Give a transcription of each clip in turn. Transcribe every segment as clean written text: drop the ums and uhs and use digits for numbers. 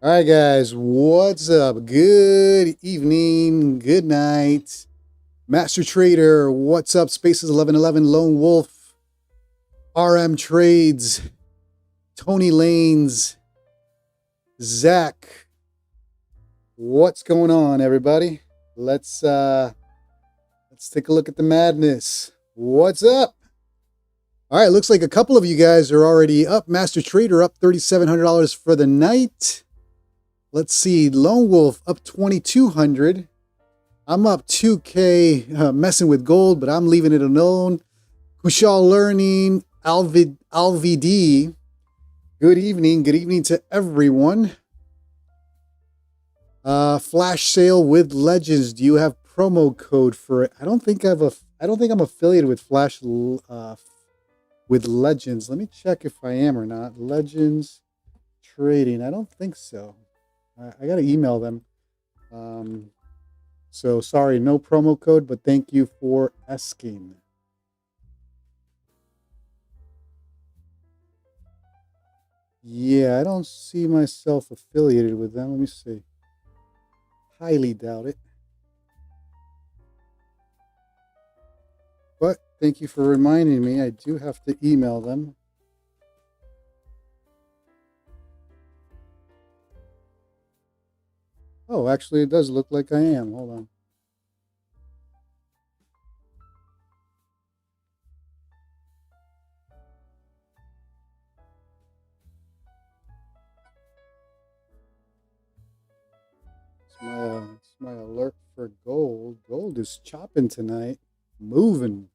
All right, guys, what's up? Good evening, good night. Master Trader, what's up? Spaces 1111, Lone Wolf, RM Trades, Tony Lanes, Zach. What's going on, everybody? Let's take a look at the madness. What's up? All right, looks like a couple of you guys are already up. Master Trader up $3,700 for the night. Let's see, Lone Wolf up 2,200. I'm up 2K messing with gold, but I'm leaving it alone. Kushal Learning, Alvd. Good evening to everyone. Flash sale with Legends. Do you have promo code for it? I don't think I'm affiliated with Flash with Legends. Let me check if I am or not. Legends Trading. I don't think so. I got to email them. So sorry, no promo code, but thank you for asking. Yeah, I don't see myself affiliated with them. Let me see. Highly doubt it. But thank you for reminding me. I do have to email them. Oh, actually, it does look like I am. Hold on. It's my alert for gold. Gold is chopping tonight. Moving.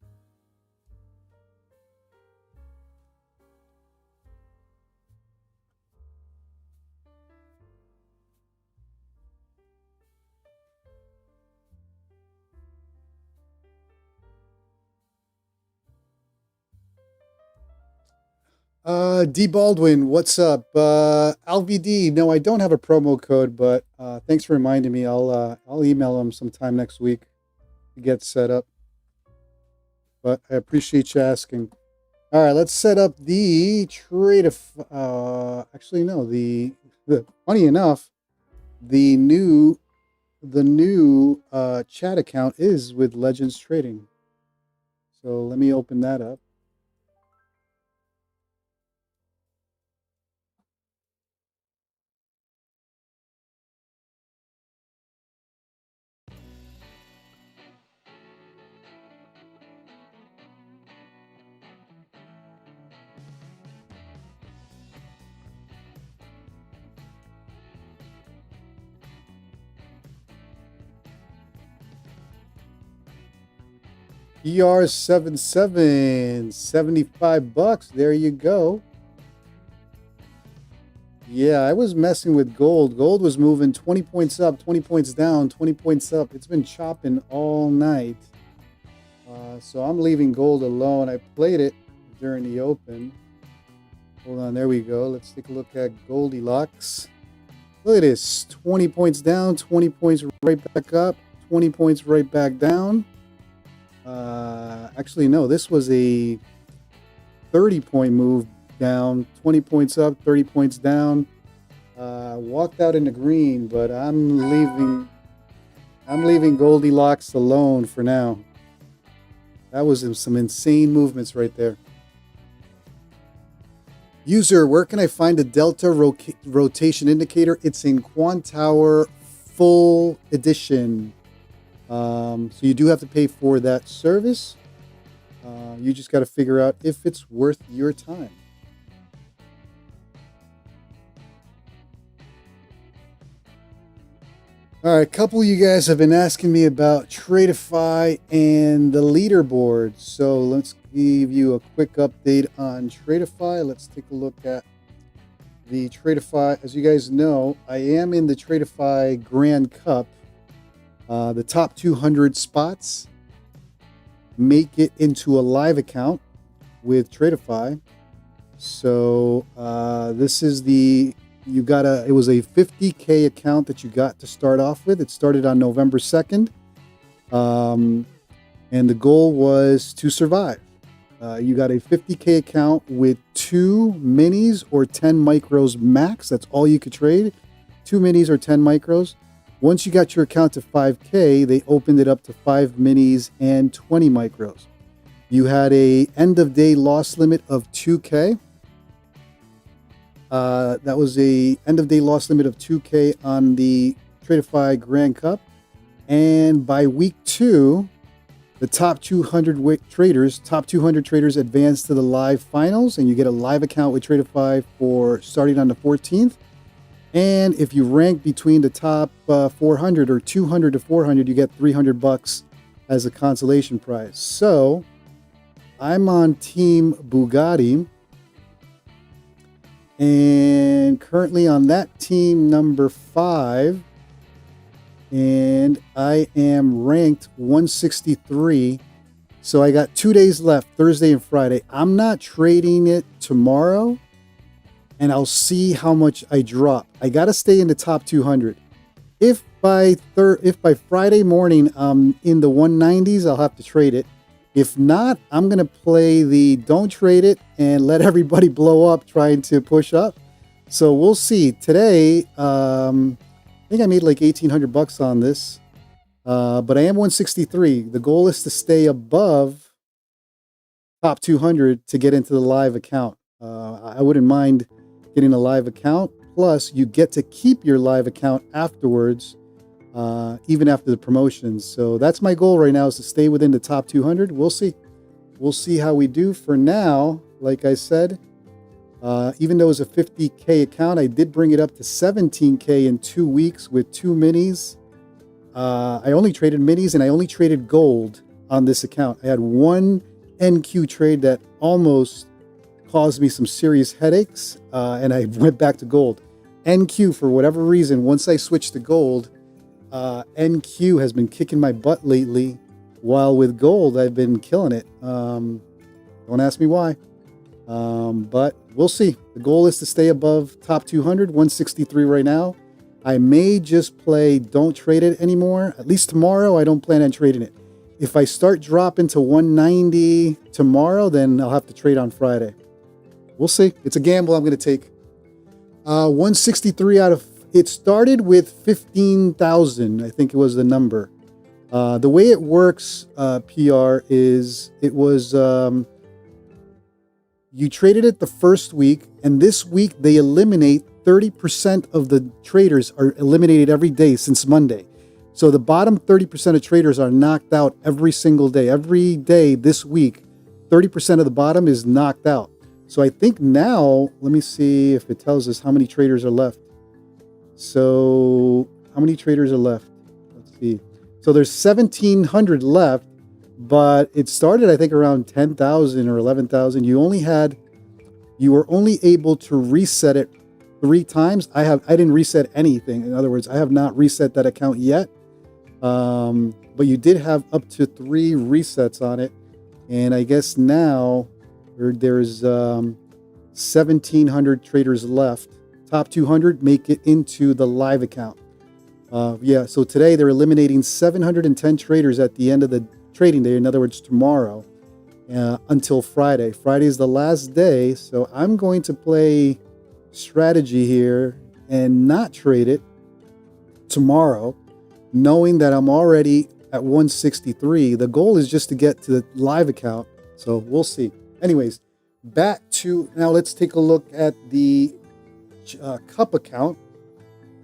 D Baldwin, what's up? LVD, no, I don't have a promo code, but thanks for reminding me. I'll email them sometime next week to get set up. But I appreciate you asking. All right, let's set up the Tradeify. Actually, no, the funny enough, the new chat account is with Legends Trading. So let me open that up. ER77, 75 bucks. There you go. Yeah, I was messing with gold. Gold was moving 20 points up, 20 points down, 20 points up. It's been chopping all night. So I'm leaving gold alone. I played it during the open. Hold on, there we go. Let's take a look at Goldilocks. Look at this, 20 points down, 20 points right back up, 20 points right back down. Actually, no, this was a 30-point move down, 20 points up, 30 points down. Walked out in the green, but I'm leaving Goldilocks alone for now. That was some insane movements right there. User, where can I find the Delta rotation indicator? It's in Quantower Full Edition. So you do have to pay for that service. You just got to figure out if it's worth your time. All right, a couple of you guys have been asking me about Tradeify and the leaderboard. So let's give you a quick update on Tradeify. Let's take a look at the Tradeify. As you guys know, I am in the Tradeify Grand Cup. The top 200 spots make it into a live account with Tradeify. So this is it was a 50K account that you got to start off with. It started on November 2nd. And the goal was to survive. You got a 50K account with 2 minis or 10 micros max. That's all you could trade 2 minis or 10 micros. Once you got your account to 5K, they opened it up to 5 minis and 20 micros. You had a end of day loss limit of 2K. That was a end of day loss limit of 2K on the Tradeify Grand Cup. And by week 2, the top 200 traders advance to the live finals, and you get a live account with Tradeify for starting on the 14th. And if you rank between the top 400 or 200 to 400, you get $300 as a consolation prize. So I'm on Team Bugatti, and currently on that team number 5. And I am ranked 163. So I got 2 days left, Thursday and Friday. I'm not trading it tomorrow, and I'll see how much I drop. I got to stay in the top 200. If by Friday morning I'm in the 190s, I'll have to trade it. If not, I'm going to play the don't trade it and let everybody blow up trying to push up. So we'll see. Today, I think I made like $1,800 on this, but I am 163. The goal is to stay above top 200 to get into the live account. I wouldn't mind getting a live account. Plus, you get to keep your live account afterwards, even after the promotions. So that's my goal right now, is to stay within the top 200. We'll see. We'll see how we do. For now, like I said, even though it was a 50K account, I did bring it up to 17K in 2 weeks with 2 minis. I only traded minis, and I only traded gold on this account. I had one NQ trade that almost caused me some serious headaches, and I went back to gold. NQ, for whatever reason, once I switched to gold, NQ has been kicking my butt lately, while with gold, I've been killing it. Don't ask me why. But we'll see. The goal is to stay above top 200, 163 right now. I may just play don't trade it anymore. At least tomorrow, I don't plan on trading it. If I start dropping to 190 tomorrow, then I'll have to trade on Friday. We'll see. It's a gamble I'm going to take. 163 out of... It started with 15,000, I think it was the number. The way it works, PR, is it was... you traded it the first week, and this week they eliminate 30% of the traders are eliminated every day since Monday. So the bottom 30% of traders are knocked out every single day. Every day this week, 30% of the bottom is knocked out. So I think now, let me see if it tells us how many traders are left. So how many traders are left? Let's see. So there's 1,700 left. But it started, I think, around 10,000 or 11,000. You were only able to reset it 3 times. I didn't reset anything. In other words, I have not reset that account yet. But you did have up to 3 resets on it. And I guess now there's 1,700 traders left. Top 200 make it into the live account. So today they're eliminating 710 traders at the end of the trading day, in other words, tomorrow, until Friday. Friday is the last day, so I'm going to play strategy here and not trade it tomorrow, knowing that I'm already at 163. The goal is just to get to the live account, so we'll see. Anyways, back to now. Let's take a look at the cup account.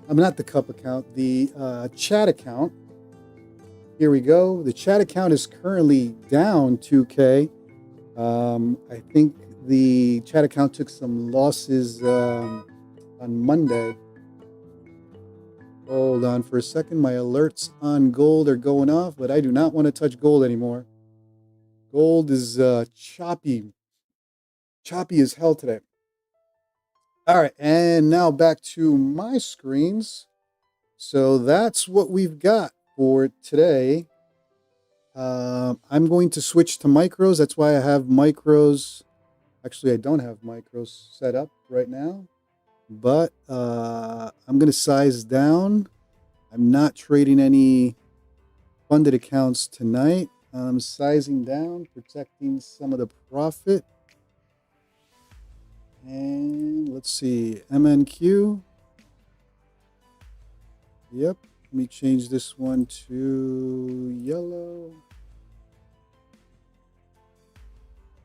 I'm not the cup account, the chat account. Here we go. The chat account is currently down 2K. I think the chat account took some losses on Monday. Hold on for a second. My alerts on gold are going off, but I do not want to touch gold anymore. Gold is choppy as hell today. All right, and now back to my screens. So that's what we've got for today. I'm going to switch to micros. That's why I have micros. Actually, I don't have micros set up right now, but I'm going to size down. I'm not trading any funded accounts tonight. I'm sizing down, protecting some of the profit. And let's see, MNQ. Yep. Let me change this one to yellow.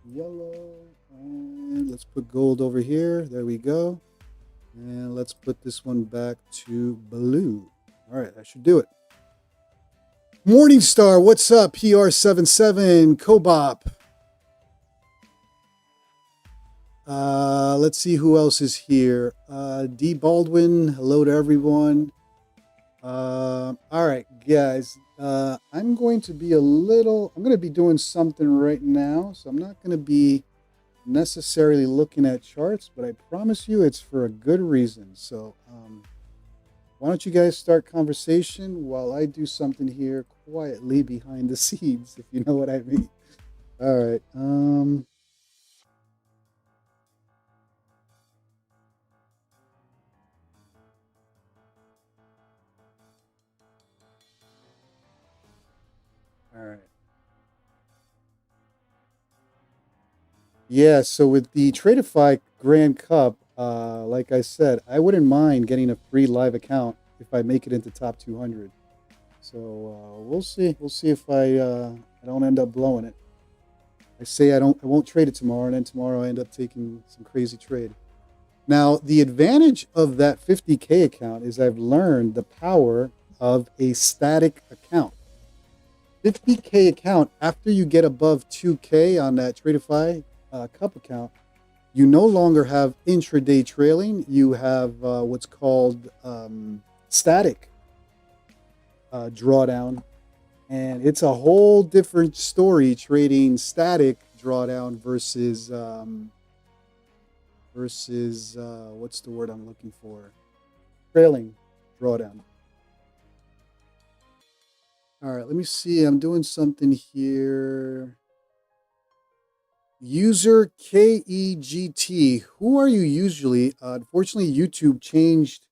Yellow. And let's put gold over here. There we go. And let's put this one back to blue. All right, that should do it. Morningstar, what's up? PR77, Cobop. Let's see who else is here. D Baldwin, hello to everyone. All right, guys. I'm going to be doing something right now, so I'm not going to be necessarily looking at charts, but I promise you it's for a good reason. So, why don't you guys start conversation while I do something here quietly behind the scenes, if you know what I mean. All right. All right. Yeah, so with the Tradeify Grand Cup, like I said, I wouldn't mind getting a free live account if I make it into top 200. So we'll see. We'll see if I don't end up blowing it. I won't trade it tomorrow, and then tomorrow I end up taking some crazy trade. Now, the advantage of that 50K account is I've learned the power of a static account. 50K account, after you get above 2K on that Tradeify Cup account, you no longer have intraday trailing. You have what's called static drawdown. And it's a whole different story trading static drawdown versus what's the word I'm looking for? Trailing drawdown. All right, let me see. I'm doing something here. User KEGT. Who are you usually? Unfortunately, YouTube changed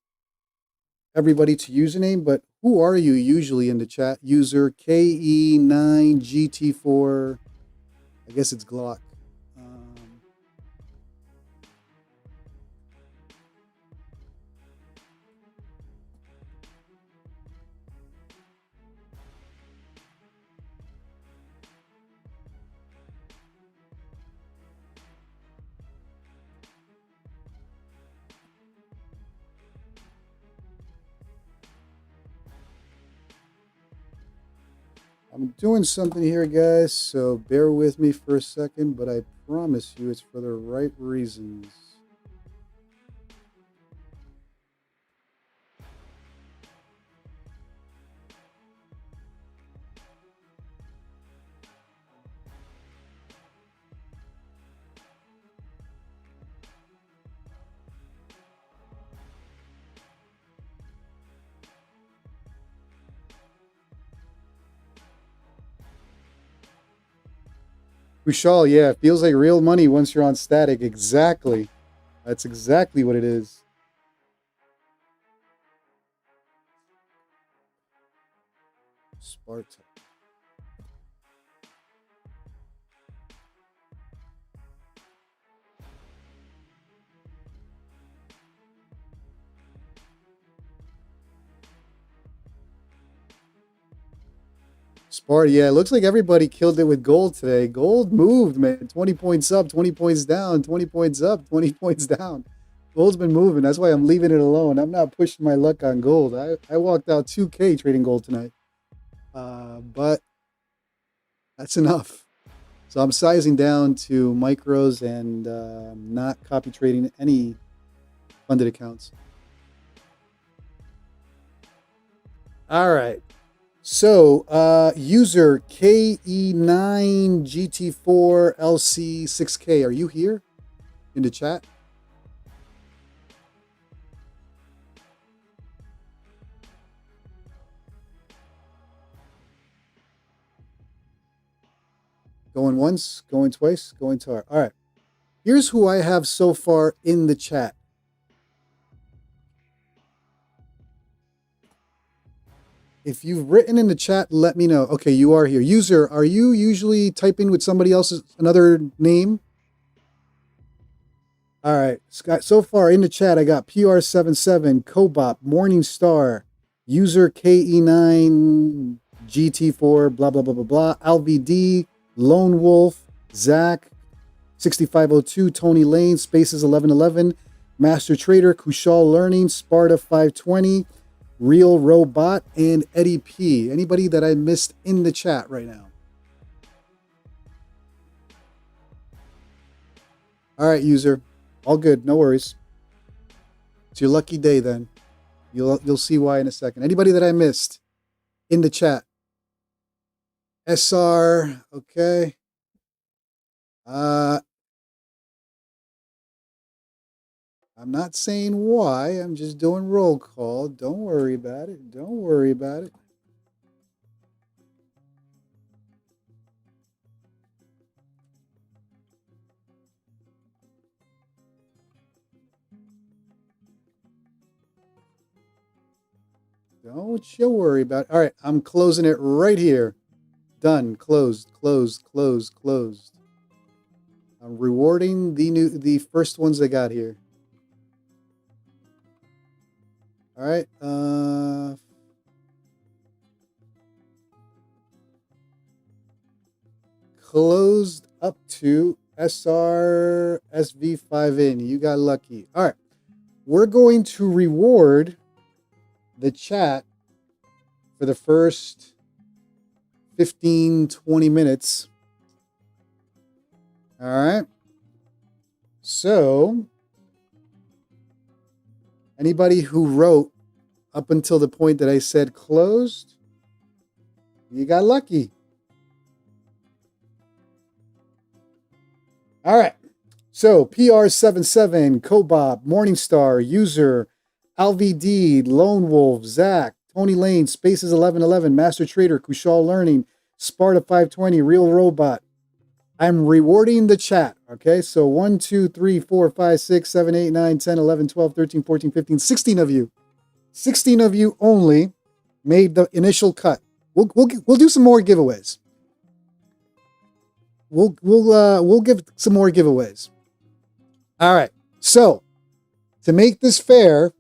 everybody to username, but who are you usually in the chat? User KE9GT4. I guess it's Glock. I'm doing something here, guys, so bear with me for a second, but I promise you it's for the right reasons. Kushal, yeah, it feels like real money once you're on static. Exactly. That's exactly what it is. Sparta. Sparta, yeah, it looks like everybody killed it with gold today. Gold moved, man. 20 points up, 20 points down, 20 points up, 20 points down. Gold's been moving. That's why I'm leaving it alone. I'm not pushing my luck on gold. I walked out 2K trading gold tonight. But that's enough. So I'm sizing down to micros and not copy trading any funded accounts. All right. So user KE9GT4LC6K, are you here in the chat? Going once, going twice, going twice. All right. Here's who I have so far in the chat. If you've written in the chat, let me know. Okay, you are here. User, are you usually typing with somebody else's another name? All right, Scott. So far in the chat, I got PR77, Cobop, Morningstar, User KE9 GT4 blah blah blah blah blah. LVD, Lone Wolf, Zach 6502, Tony Lane, Spaces 1111, Master Trader, Kushal Learning, Sparta 520, Real Robot, and Eddie P. Anybody that I missed in the chat right now? All right, user. All good. No worries. It's your lucky day then. You'll see why in a second. Anybody that I missed in the chat? SR, okay. I'm not saying why. I'm just doing roll call. Don't worry about it. Don't worry about it. Don't you worry about it. All right, I'm closing it right here. Done. Closed. Closed. Closed. Closed. I'm rewarding the first ones I got here. All right. Closed up to SR SV5N. You got lucky. All right. We're going to reward the chat for the first 15, 20 minutes. All right. So, anybody who wrote up until the point that I said closed, you got lucky. All right. So, PR77, Kobob, Morningstar, User, LVD, Lone Wolf, Zach, Tony Lane, Spaces 1111, Master Trader, Kushal Learning, Sparta 520, Real Robot. I'm rewarding the chat. Okay, so 1, 2, 3, 4, 5, 6, 7, 8, 9, 10, 11, 12, 13, 14, 15, 16 of you. 16 of you only made the initial cut. We'll do some more giveaways. We'll give some more giveaways. All right. So, to make this fair,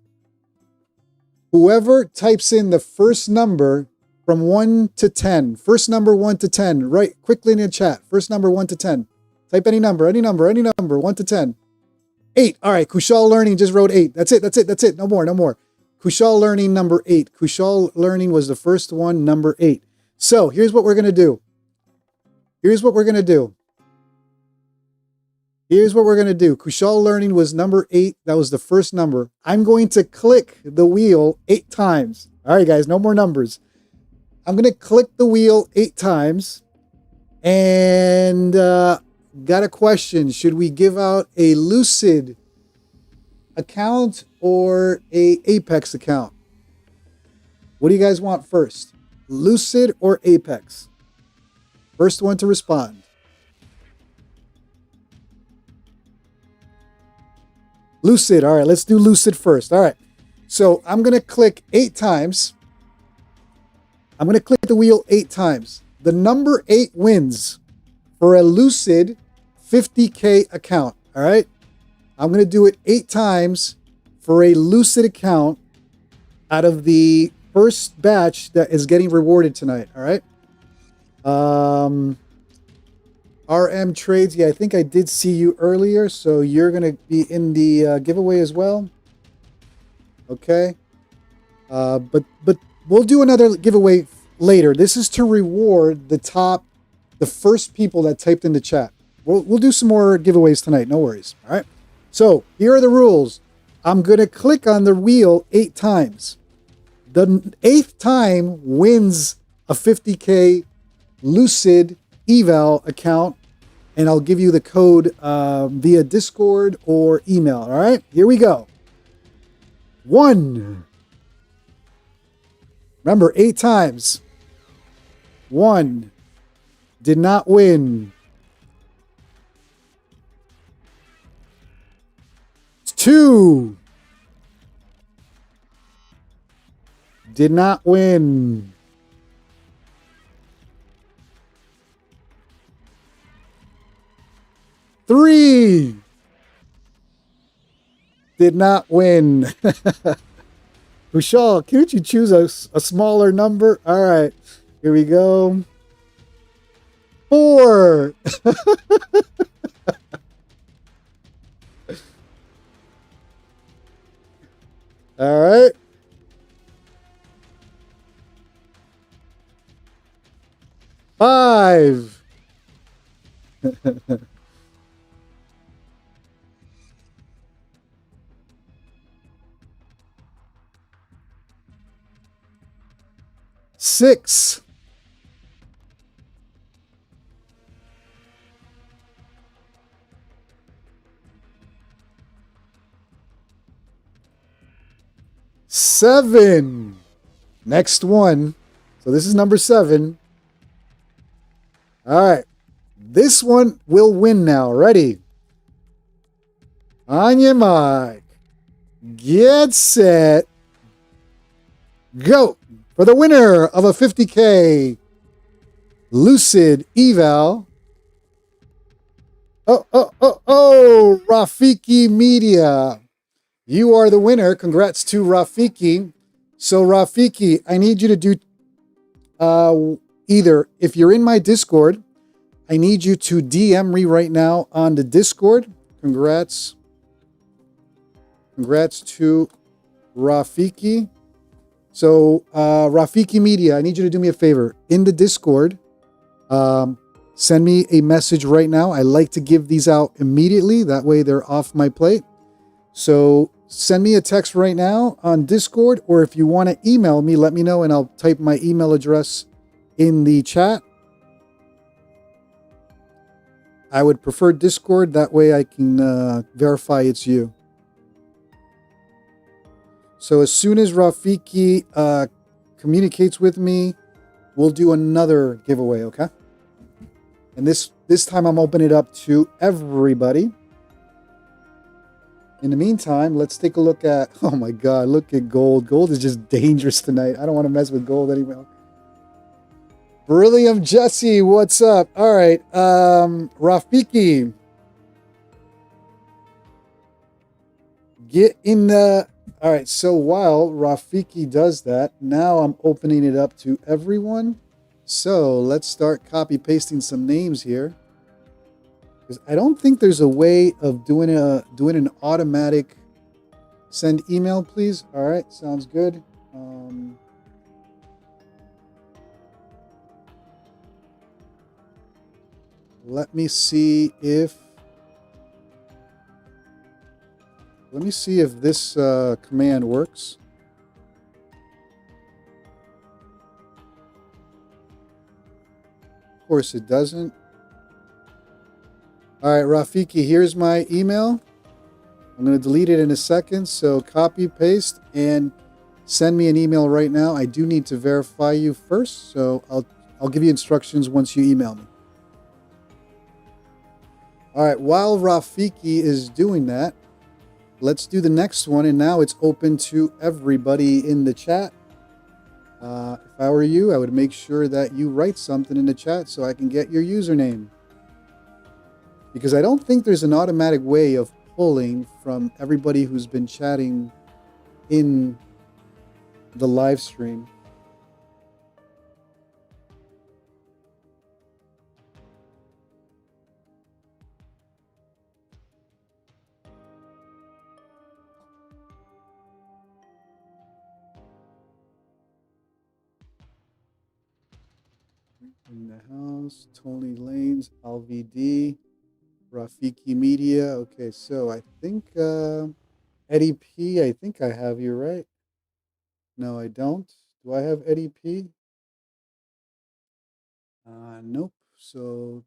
whoever types in the first number from 1 to 10, first number 1 to 10, right quickly in the chat. First number 1 to 10. Type any number, 1 to 10. 8. All right, Kushal Learning just wrote 8. That's it. No more. Kushal Learning number 8. Kushal Learning was the first one, number 8. So, here's what we're going to do. Kushal Learning was number 8. That was the first number. I'm going to click the wheel 8 times. All right, guys, no more numbers. I'm going to click the wheel 8 times. And got a question. Should we give out a Lucid account or a Apex account? What do you guys want first? Lucid or Apex? First one to respond. Lucid. All right, let's do Lucid first. All right. So I'm going to click 8 times. I'm going to click the wheel 8 times. The number 8 wins for a Lucid 50K account. All right. I'm going to do it 8 times for a Lucid account out of the first batch that is getting rewarded tonight. All right. RM Trades. Yeah, I think I did see you earlier. So you're going to be in the giveaway as well. Okay. But we'll do another giveaway later. This is to reward the first people that typed in the chat. We'll do some more giveaways tonight. No worries. All right. So here are the rules. I'm going to click on the wheel 8 times. The 8th time wins a 50K Lucid eval account, and I'll give you the code via Discord or email. All right, here we go. 1. Remember, 8 times. 1. Did not win. 2. Did not win. 3. Did not win. Vishal, can't you choose a smaller number? All right, here we go. 4. All right. 5. 6. 7. Next one. So this is number 7. All right. This one will win now. Ready? On your mark. Get set. Go. For the winner of a 50K Lucid Eval. Oh, Rafiki Media. You are the winner. Congrats to Rafiki. So, Rafiki, I need you to do either, if you're in my Discord, I need you to DM me right now on the Discord. Congrats. Congrats to Rafiki. So, Rafiki Media, I need you to do me a favor. In the Discord, send me a message right now. I like to give these out immediately. That way they're off my plate. So send me a text right now on Discord, or if you want to email me, let me know and I'll type my email address in the chat. I would prefer Discord. That way I can verify it's you. So as soon as Rafiki communicates with me, we'll do another giveaway, okay? And this time I'm opening it up to everybody. In the meantime, let's take a look at, oh my God, look at gold. Gold is just dangerous tonight. I don't want to mess with gold anymore. Beryllium Jesse, what's up? All right, Rafiki. Get in the... All right, so while Rafiki does that, now I'm opening it up to everyone. So let's start copy pasting some names here, because I don't think there's a way of doing an automatic send email, please. All right, sounds good. Let me see if this command works. Of course it doesn't. All right, Rafiki, here's my email. I'm going to delete it in a second. So copy, paste, and send me an email right now. I do need to verify you first, so I'll give you instructions once you email me. All right, while Rafiki is doing that, let's do the next one. And now it's open to everybody in the chat. If I were you, I would make sure that you write something in the chat so I can get your username. Because I don't think there's an automatic way of pulling from everybody who's been chatting in the live stream. In the house, Tony Lanes, LVD, Rafiki Media. Okay, so I think Eddie P, I think I have you right. No, I don't. Do I have Eddie P? Nope. So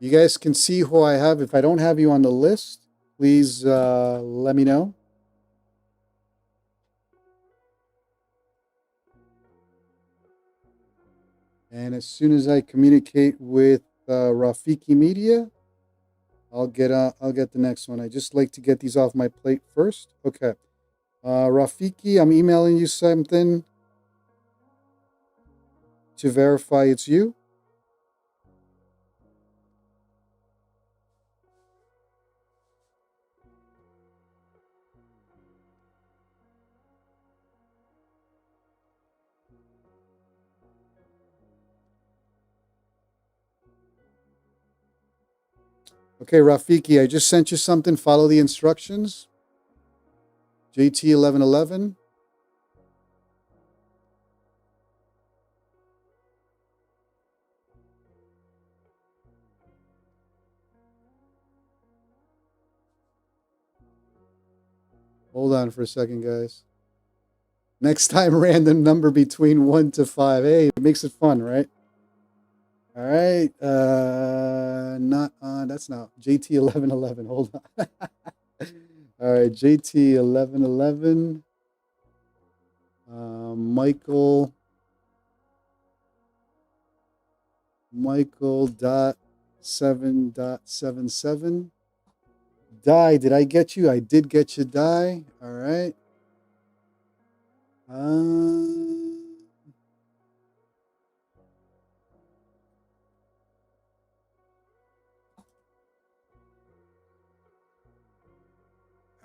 you guys can see who I have. If I don't have you on the list, please let me know. And as soon as I communicate with Rafiki Media, I'll get the next one. I just like to get these off my plate first. Okay. Rafiki, I'm emailing you something to verify it's you. Okay, Rafiki, I just sent you something. Follow the instructions. JT 1111. Hold on for a second, guys. Next time, random number between 1 to 5. Hey, it makes it fun, right? All right. Not on. That's not JT 1111. Hold on. All right, JT 1111. Michael dot 7.77. Die, did I get you? I did get you, Die. All right.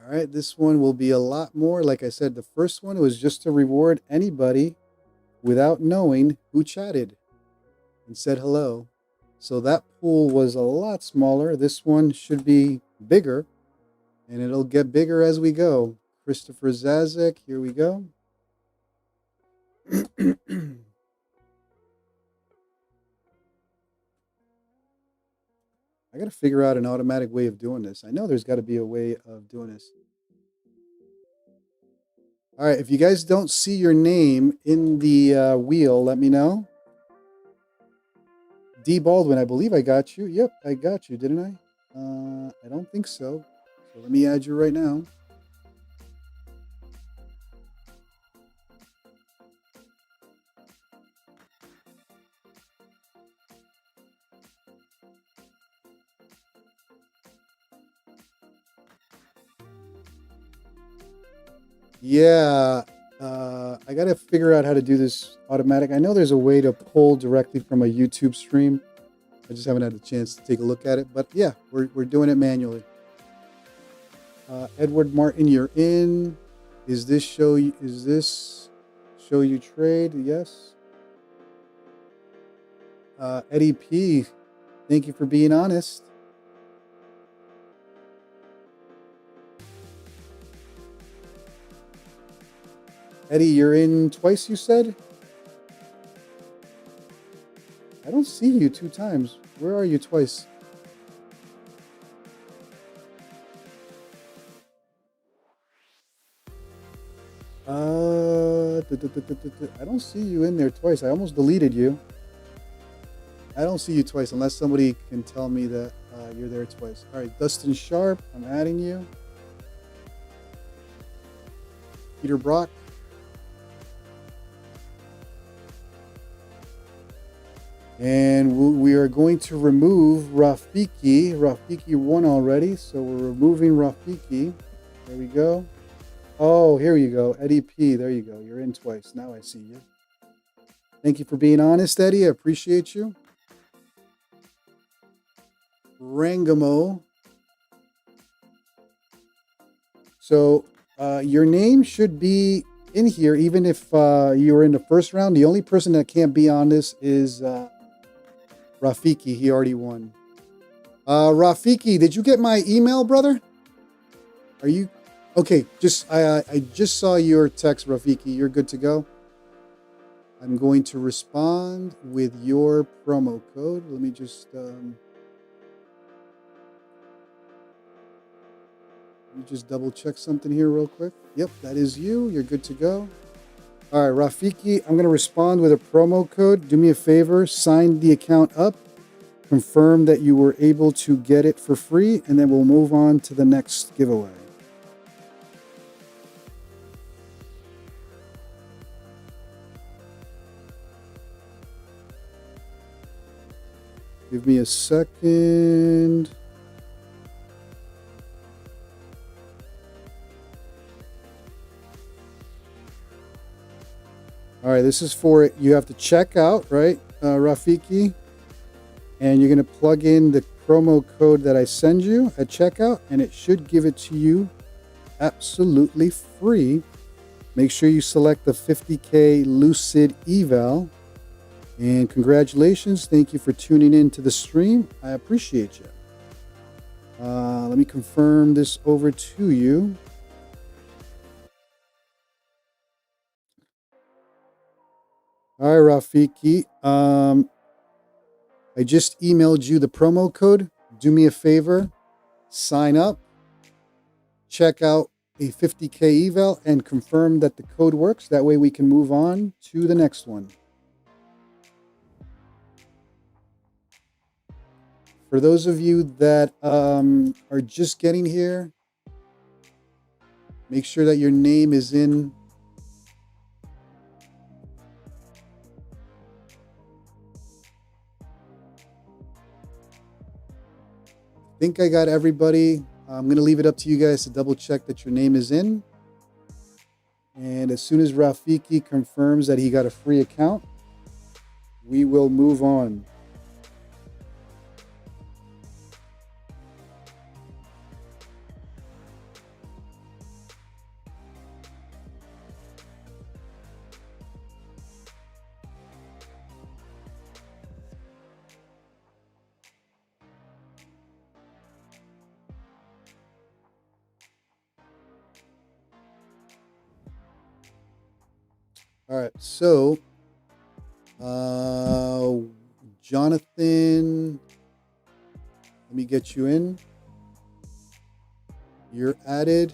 All right, this one will be a lot more. Like I said, the first one was just to reward anybody without knowing who chatted and said hello. So that pool was a lot smaller. This one should be bigger, and it'll get bigger as we go. Christopher Zazek, here we go. I got to figure out an automatic way of doing this. I know there's got to be a way of doing this. All right, if you guys don't see your name in the wheel, let me know. D. Baldwin, I believe I got you. Yep, I got you, didn't I? I don't think so. So let me add you right now. Yeah, I got to figure out how to do this automatic. I know there's a way to pull directly from a YouTube stream. I just haven't had a chance to take a look at it. But yeah, we're doing it manually. Edward Martin, you're in. Is this show you trade? Yes. Eddie P, thank you for being honest. Eddie, you're in twice, you said? I don't see you 2 times. Where are you twice? I don't see you in there twice. I almost deleted you. I don't see you twice unless somebody can tell me that you're there twice. All right, Dustin Sharp, I'm adding you. Peter Brock. And we are going to remove Rafiki. Rafiki won already, so we're removing Rafiki. There we go. Oh, here you go. Eddie P. There you go. You're in twice. Now I see you. Thank you for being honest, Eddie. I appreciate you. Rangamo. So your name should be in here, even if you were in the first round. The only person that can't be on this is Rafiki. He already won. Rafiki, did you get my email, brother? Are you okay? I just saw your text, Rafiki. You're good to go. I'm going to respond with your promo code. Let me just double check something here real quick. Yep, that is you. You're good to go. All right, Rafiki, I'm going to respond with a promo code. Do me a favor, sign the account up, confirm that you were able to get it for free, and then we'll move on to the next giveaway. Give me a second. All right, this is for it. You have to check out, right, Rafiki? And you're going to plug in the promo code that I send you at checkout, and it should give it to you absolutely free. Make sure you select the 50K Lucid Eval. And congratulations. Thank you for tuning in to the stream. I appreciate you. Let me confirm this over to you. All right, Rafiki. I just emailed you the promo code. Do me a favor. Sign up. Check out a 50K eval and confirm that the code works. That way we can move on to the next one. For those of you that are just getting here, make sure that your name is in I think I got everybody. I'm going to leave it up to you guys to double check that your name is in. And as soon as Rafiki confirms that he got a free account, we will move on. All right, so Jonathan, let me get you in. You're added.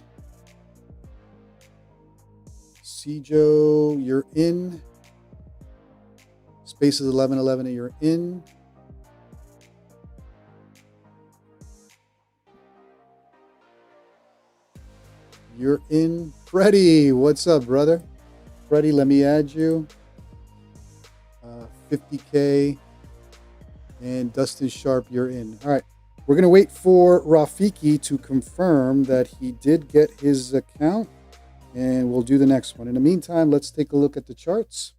Cjo, you're in. Spaces 1111, you're in. You're in. Freddie, what's up, brother? Freddie, let me add you. 50K. And Dustin Sharp, you're in. All right. We're going to wait for Rafiki to confirm that he did get his account. And we'll do the next one. In the meantime, let's take a look at the charts.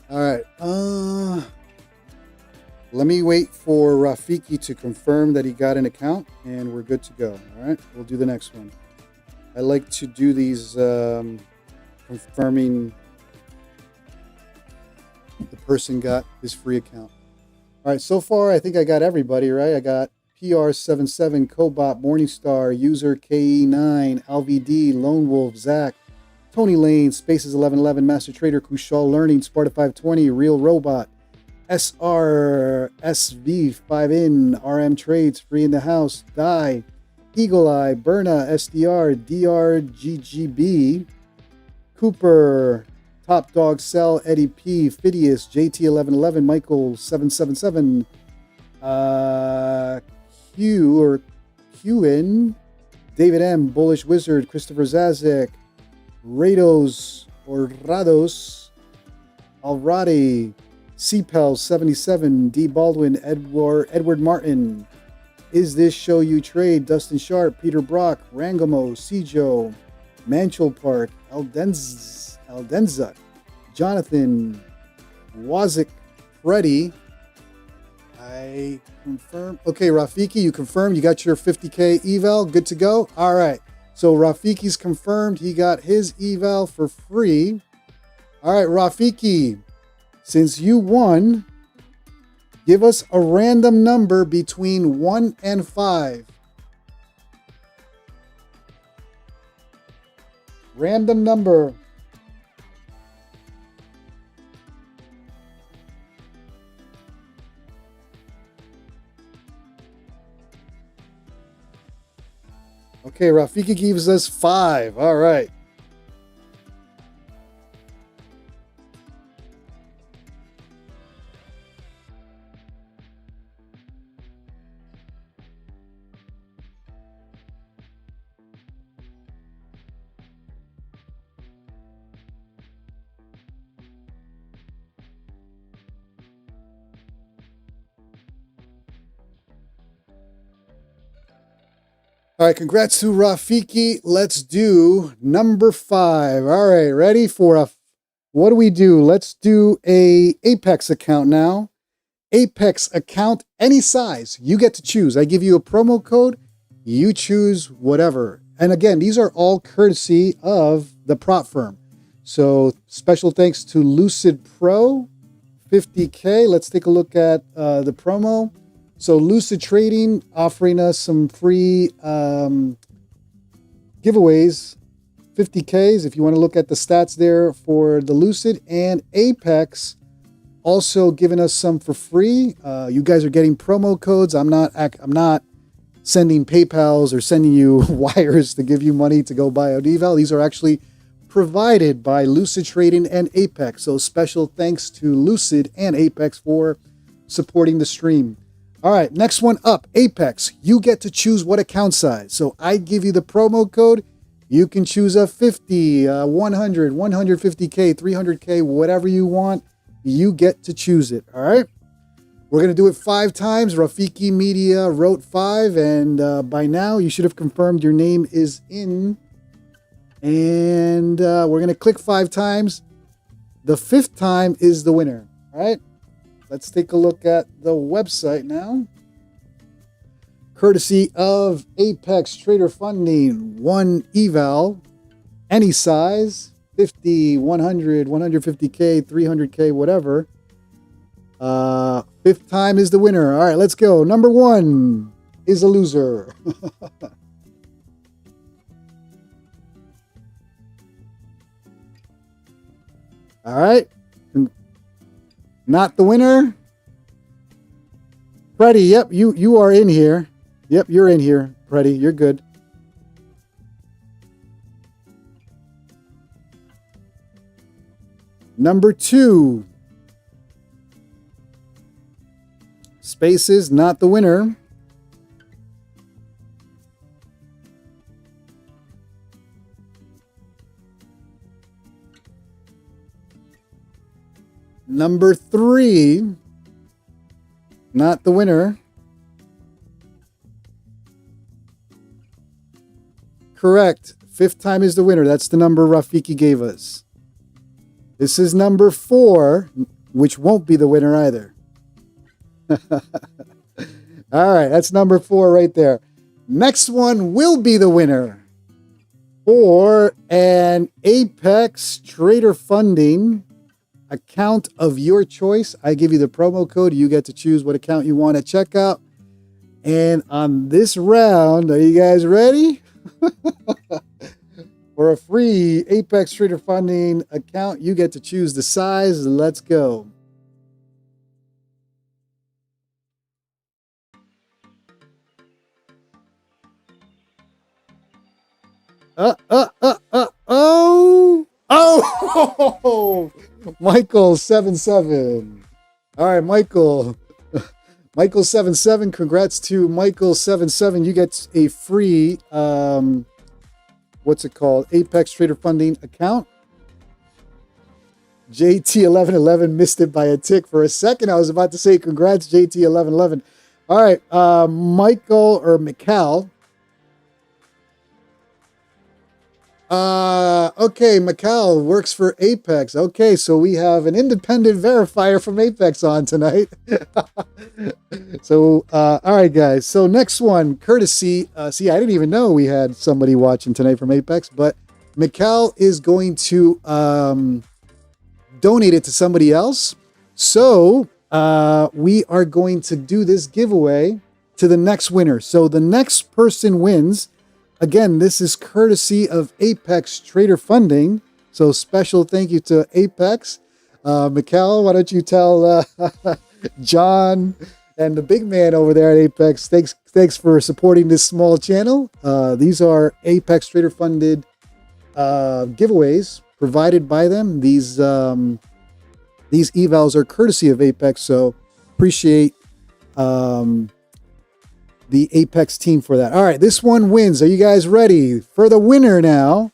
All right. Let me wait for Rafiki to confirm that he got an account, and we're good to go. All right. We'll do the next one. I like to do these confirming the person got his free account. All right. So far, I think I got everybody, right? I got PR77, Cobot, Morningstar, User KE9, LVD, Lone Wolf, Zach, Tony Lane, Spaces 1111, Master Trader, Kushal Learning, Sparta 520, Real Robot, SR, SV5in, RM Trades, Free in the House, Die, Eagle Eye, Berna, SDR, DRGGB, Cooper, Top Dog Cell, Eddie P, Phidias, JT1111, Michael 777, Q or QN, David M, Bullish Wizard, Christopher Zazek, Rados or Rados, Alradi, CPEL 77, D Baldwin, Edward Martin, Is This Show You Trade, Dustin Sharp, Peter Brock, Rangamo, Cjo, Manchel Park, Aldenza, Jonathan, Wazik, Freddie. I confirm. Okay, Rafiki, you confirmed you got your 50K eval. Good to go. All right. So Rafiki's confirmed he got his eval for free. All right, Rafiki, since you won, give us a random number between 1 and 5. Random number. Okay, Rafiki gives us 5. All right. All right, congrats to Rafiki. Let's do number 5. All right, ready for what do we do? Let's do a Apex account now. Apex account, any size. You get to choose. I give you a promo code. You choose whatever. And again, these are all courtesy of the prop firm. So special thanks to Lucid Pro, 50K. Let's take a look at the promo. So Lucid Trading offering us some free giveaways, 50Ks if you want to look at the stats there for the Lucid, and Apex also giving us some for free. You guys are getting promo codes. I'm not sending PayPals or sending you wires to give you money to go buy ODVAL. These are actually provided by Lucid Trading and Apex. So special thanks to Lucid and Apex for supporting the stream. All right, next one up, Apex. You get to choose what account size. So I give you the promo code. You can choose a 50, 100, 150K, 300K, whatever you want. You get to choose it, all right? We're going to do it 5 times. Rafiki Media wrote 5, and by now you should have confirmed your name is in. And we're going to click 5 times. The 5th time is the winner, all right? Let's take a look at the website now. Courtesy of Apex Trader Funding, 1 eval, any size, 50, 100, 150K, 300K, whatever. 5th time is the winner. All right, let's go. Number 1 is a loser. All right. Not the winner. Freddie, yep, you are in here. Yep, you're in here, Freddie. You're good. Number 2. Spaces, not the winner. Number 3, not the winner. Correct. 5th time is the winner. That's the number Rafiki gave us. This is number 4, which won't be the winner either. All right, that's number 4 right there. Next one will be the winner for an Apex Trader Funding account of your choice. I give you the promo code. You get to choose what account you want at checkout. And on this round, are you guys ready? For a free Apex Trader Funding account, you get to choose the size. Let's go. Oh, Michael 77. All right, Michael. Michael 77. Congrats to Michael 77. You get a free what's it called? Apex Trader Funding account. JT1111 missed it by a tick. For a second, I was about to say congrats, JT1111. All right, Michael or Mikal. Okay, Mikal works for Apex. Okay, so we have an independent verifier from Apex on tonight. So, all right, guys. So next one, courtesy. See, I didn't even know we had somebody watching tonight from Apex, but Mikal is going to donate it to somebody else. So we are going to do this giveaway to the next winner. So the next person wins Again, this is courtesy of Apex Trader Funding. So special thank you to Apex. Mikhail, why don't you tell John and the big man over there at Apex, thanks for supporting this small channel. These are Apex Trader funded giveaways provided by them. These evals are courtesy of Apex, so appreciate the Apex team for that. All right, this one wins. Are you guys ready for the winner now?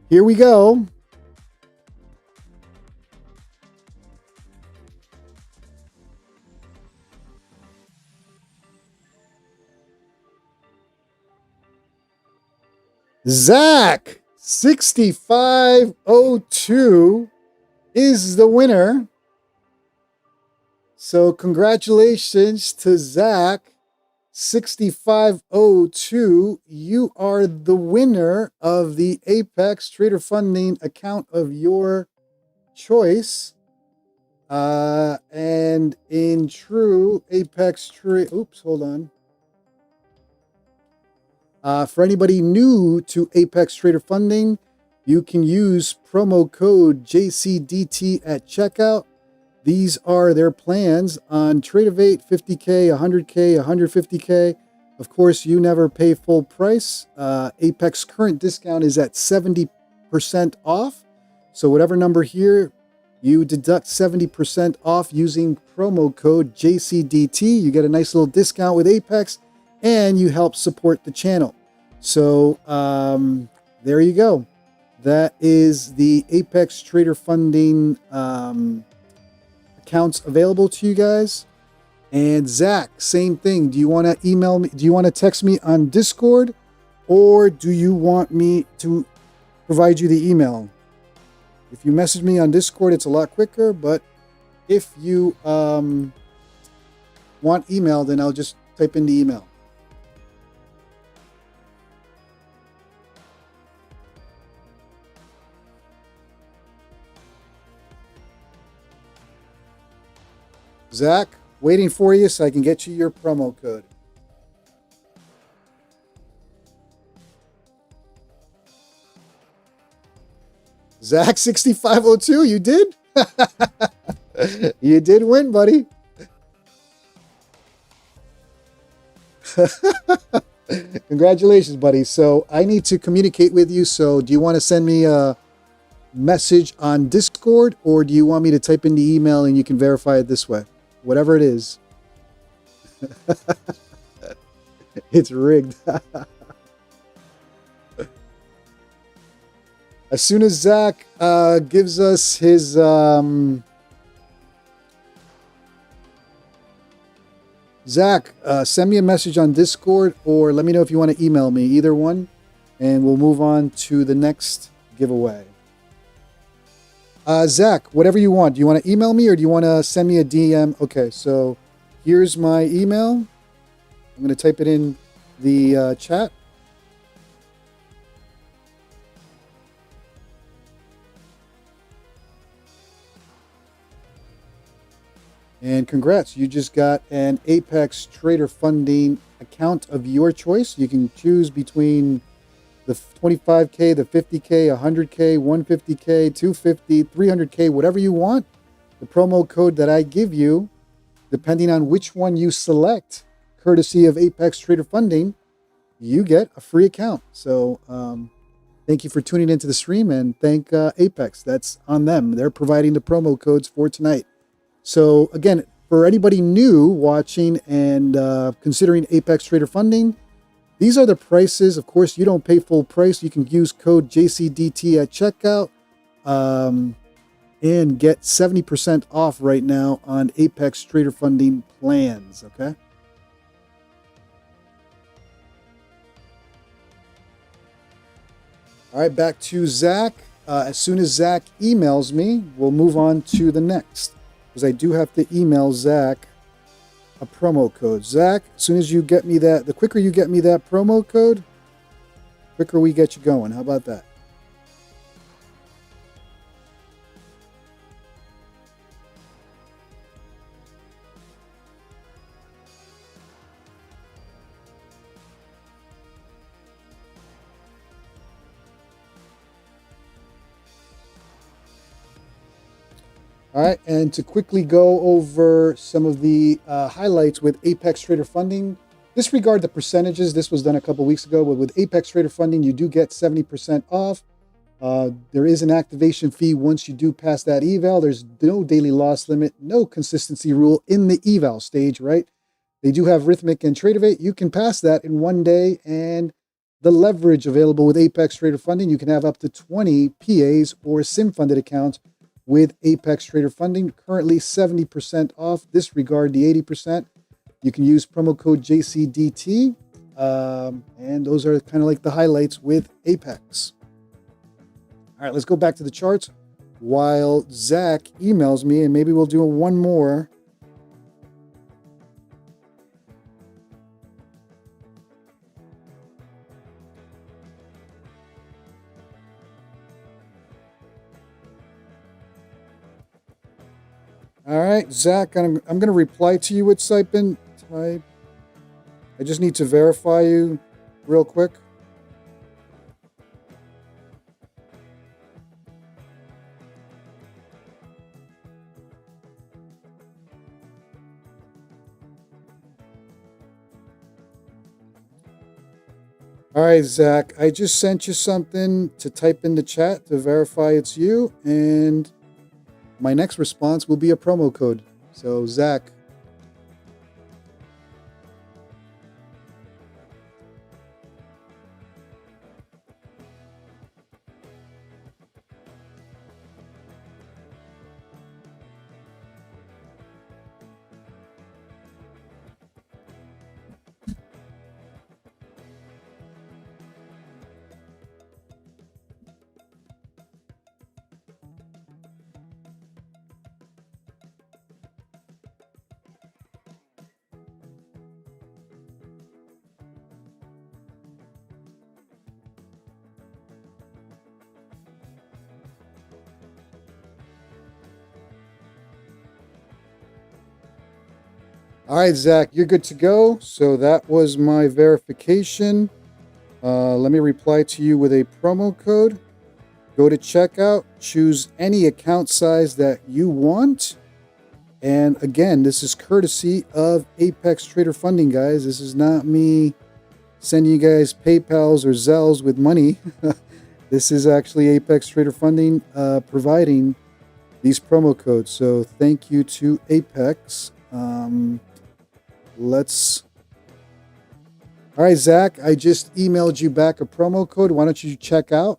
Here we go. Zach 6502 is the winner. So congratulations to Zach 6502. You are the winner of the Apex Trader Funding account of your choice. And in true Apex Trade, oops, hold on. For anybody new to Apex Trader Funding, you can use promo code JCDT at checkout. These are their plans on Tradeify, 50K, 100K, 150K. Of course, you never pay full price. Apex current discount is at 70% off. So whatever number here, you deduct 70% off using promo code JCDT. You get a nice little discount with Apex, and you help support the channel. So there you go. That is the Apex Trader Funding accounts available to you guys. And Zach, same thing. Do you want to email me? Do you want to text me on Discord, or do you want me to provide you the email? If you message me on Discord, it's a lot quicker. But if you want email, then I'll just type in the email. Zach, waiting for you so I can get you your promo code. Zach 6502, you did? You did win, buddy. Congratulations, buddy. So I need to communicate with you. So do you want to send me a message on Discord, or do you want me to type in the email and you can verify it this way? Whatever it is. It's rigged. As soon as Zach gives us his Zach, send me a message on Discord, or let me know if you want to email me, either one, and we'll move on to the next giveaway. Zach, whatever you want. Do you want to email me, or do you want to send me a DM? Okay, so here's my email. I'm going to type it in the chat. And congrats, you just got an Apex Trader Funding account of your choice. You can choose between the 25K, the 50K, 100K, 150K, 250, 300K, whatever you want. The promo code that I give you, depending on which one you select, courtesy of Apex Trader Funding, you get a free account. So thank you for tuning into the stream, and thank Apex. That's on them. They're providing the promo codes for tonight. So again, for anybody new watching and considering Apex Trader Funding, these are the prices. Of course, you don't pay full price. You can use code JCDT at checkout and get 70% off right now on Apex Trader Funding plans, okay? All right, back to Zach. As soon as Zach emails me, we'll move on to the next, because I do have to email Zach a promo code. Zach, as soon as you get me that, the quicker you get me that promo code, the quicker we get you going. How about that? All right, and to quickly go over some of the highlights with Apex Trader Funding, disregard the percentages. This was done a couple weeks ago, but with Apex Trader Funding, you do get 70% off. There is an activation fee once you do pass that eval. There's no daily loss limit, no consistency rule in the eval stage, right? They do have Rhythmic and Tradeify. You can pass that in one day, and the leverage available with Apex Trader Funding, you can have up to 20 PAs or SIM funded accounts with Apex Trader Funding. Currently 70% off. Disregard the 80%. You can use promo code JCDT. And those are kind of like the highlights with Apex. All right, let's go back to the charts while Zach emails me, and maybe we'll do one more. All right, Zach, I'm going to reply to you with Sipin. I just need to verify you real quick. All right, Zach, I just sent you something to type in the chat to verify it's you, and my next response will be a promo code. So, Zach. All right, Zach, you're good to go. So that was my verification. Let me reply to you with a promo code. Go to checkout, choose any account size that you want. And again, this is courtesy of Apex Trader Funding, guys. This is not me sending you guys PayPals or Zells with money. This is actually Apex Trader Funding providing these promo codes. So thank you to Apex. All right, Zach, I just emailed you back a promo code. Why don't you check out?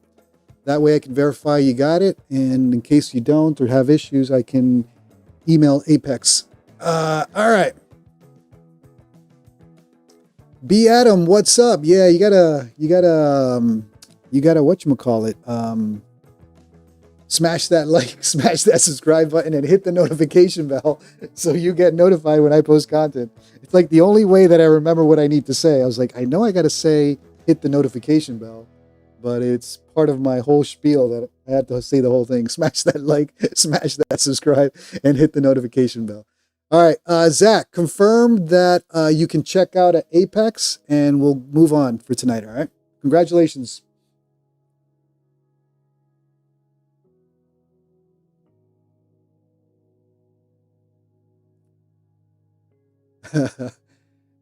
That way I can verify you got it. And in case you don't or have issues, I can email Apex. All right. B Adam, what's up? Yeah, you gotta whatchamacallit, smash that like, smash that subscribe button, and hit the notification bell so you get notified when I post content. It's like the only way that I remember what I need to say. I was like, I know I got to say hit the notification bell, but it's part of my whole spiel that I had to say the whole thing. Smash that like, smash that subscribe, and hit the notification bell. All right, Zach, confirm that you can check out at Apex, and we'll move on for tonight, all right? Congratulations.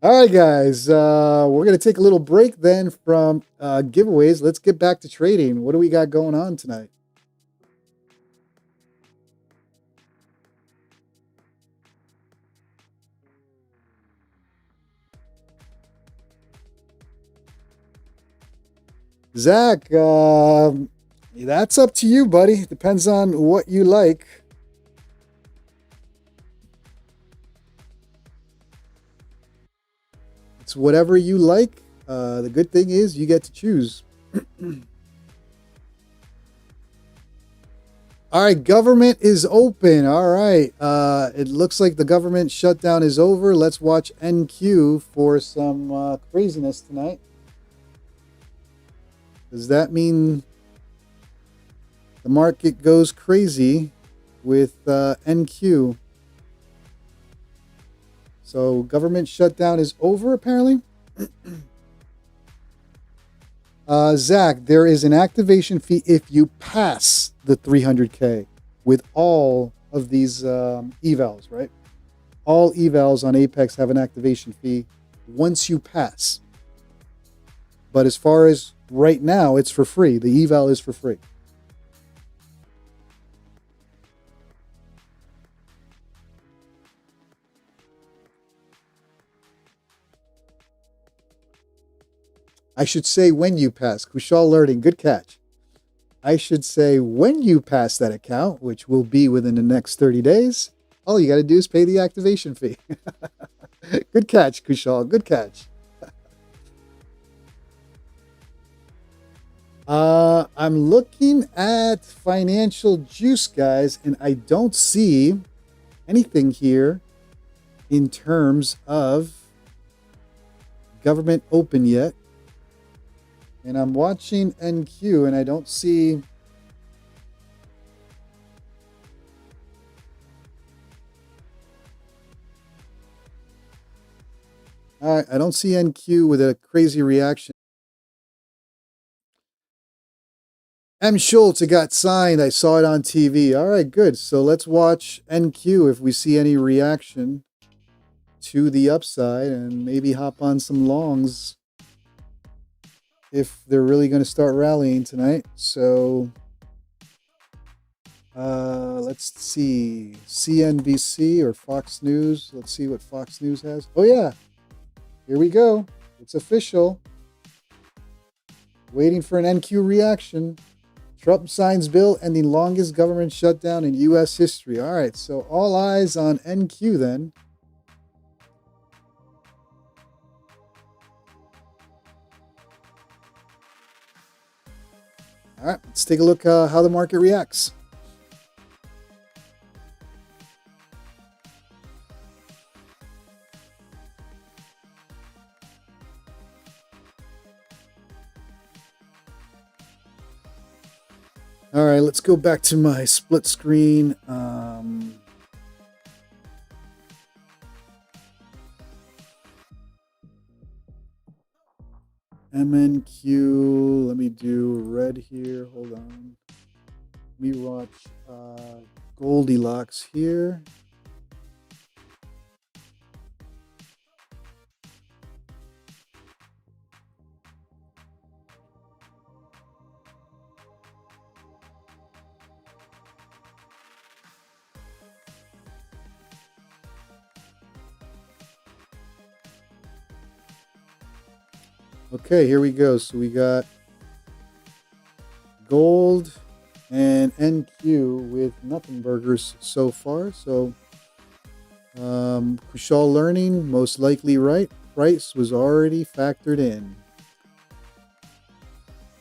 All right, guys, we're going to take a little break then from giveaways. Let's get back to trading. What do we got going on tonight? Zach, that's up to you, buddy. Depends on what you like. It's whatever you like. The good thing is you get to choose. All right, government is open. All right. It looks like the government shutdown is over. Let's watch NQ for some craziness tonight. Does that mean the market goes crazy with NQ? So government shutdown is over, apparently. Zach, there is an activation fee if you pass the 300K with all of these evals, right? All evals on Apex have an activation fee once you pass. But as far as right now, it's for free. The eval is for free. I should say when you pass. Kushal Learning, good catch. I should say when you pass that account, which will be within the next 30 days, all you got to do is pay the activation fee. Good catch, Kushal. Good catch. I'm looking at Financial Juice, guys, and I don't see anything here in terms of government open yet. And I'm watching NQ and I don't see I don't see NQ with a crazy reaction. M. Schultz, it got signed. I saw it on TV. All right, good. So let's watch NQ if we see any reaction to the upside and maybe hop on some longs if they're really going to start rallying tonight. So let's see. CNBC or Fox News. Let's see what Fox News has. Oh, yeah. Here we go. It's official. Waiting for an NQ reaction. Trump signs bill ending longest government shutdown in U.S. history. All right, so all eyes on NQ then. All right, let's take a look how the market reacts. All right, let's go back to my split screen. MNQ, let me do red here. Hold on. Let me watch Goldilocks here. Okay, here we go. So we got gold and NQ with nothing burgers so far. So Kushal Learning, most likely right. Price was already factored in.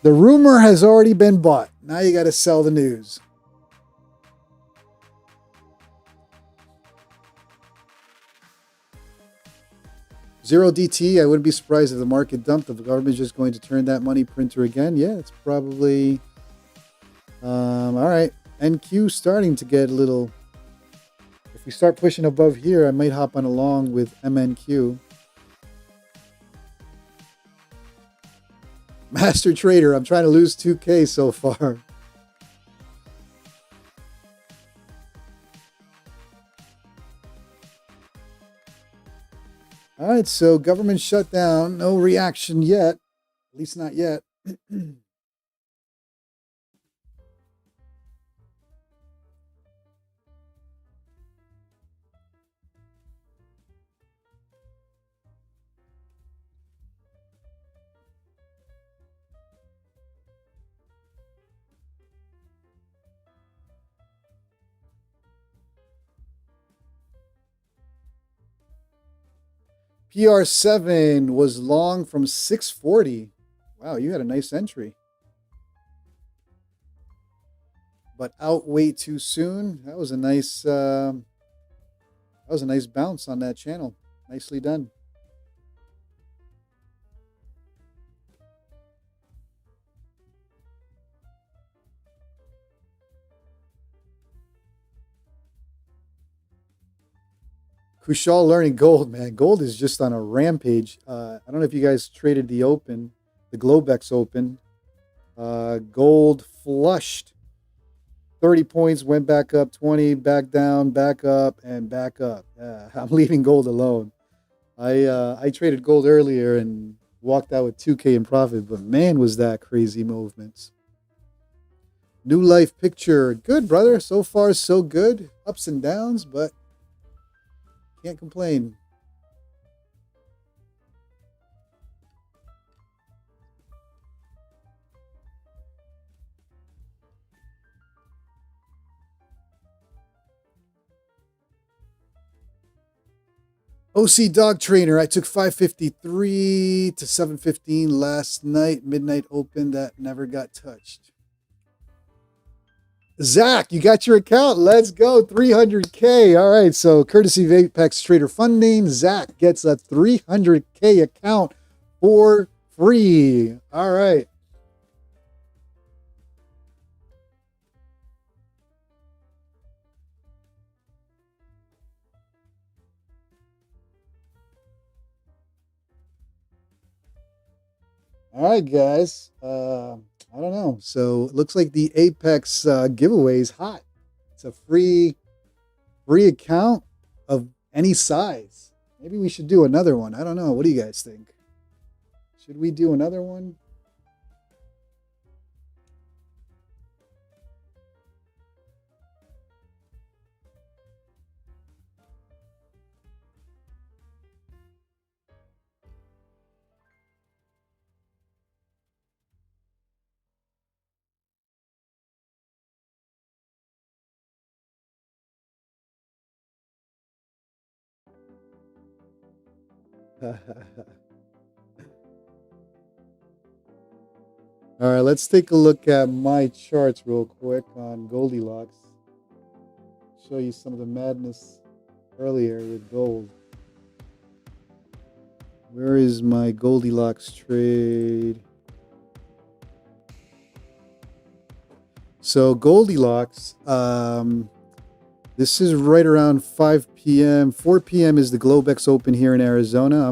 The rumor has already been bought. Now you got to sell the news. Zero DT, I wouldn't be surprised if the market dumped. If the government's just going to turn that money printer again. Yeah, it's probably... all right. NQ starting to get a little... If we start pushing above here, I might hop on along with MNQ. Master Trader, I'm trying to lose 2K so far. All right, so government shutdown, no reaction yet, at least not yet. PR7 was long from 640. Wow, you had a nice entry. But out way too soon. That was a nice bounce on that channel. Nicely done. Kushal Learning gold, man. Gold is just on a rampage. I don't know if you guys traded the open, the Globex open. Gold flushed 30 points, went back up 20, back down, back up, and back up. I'm leaving gold alone. I traded gold earlier and walked out with 2K in profit, but man, was that crazy movements. New life picture. Good, brother. So far, so good. Ups and downs, but can't complain. OC Dog Trainer. I took 553 to 715 last night. Midnight open. That never got touched. Zach, you got your account. Let's go. 300K. All right. So, courtesy of Apex Trader Funding, Zach gets a 300K account for free. All right. All right, guys. I don't know. So it looks like the Apex giveaway is hot. It's a free account of any size. Maybe we should do another one. I don't know. What do you guys think? Should we do another one? All right, let's take a look at my charts real quick on Goldilocks. Show you some of the madness earlier with gold. Where is my Goldilocks trade? So Goldilocks, this is right around 5 p.m. 4 p.m. is the Globex Open here in Arizona.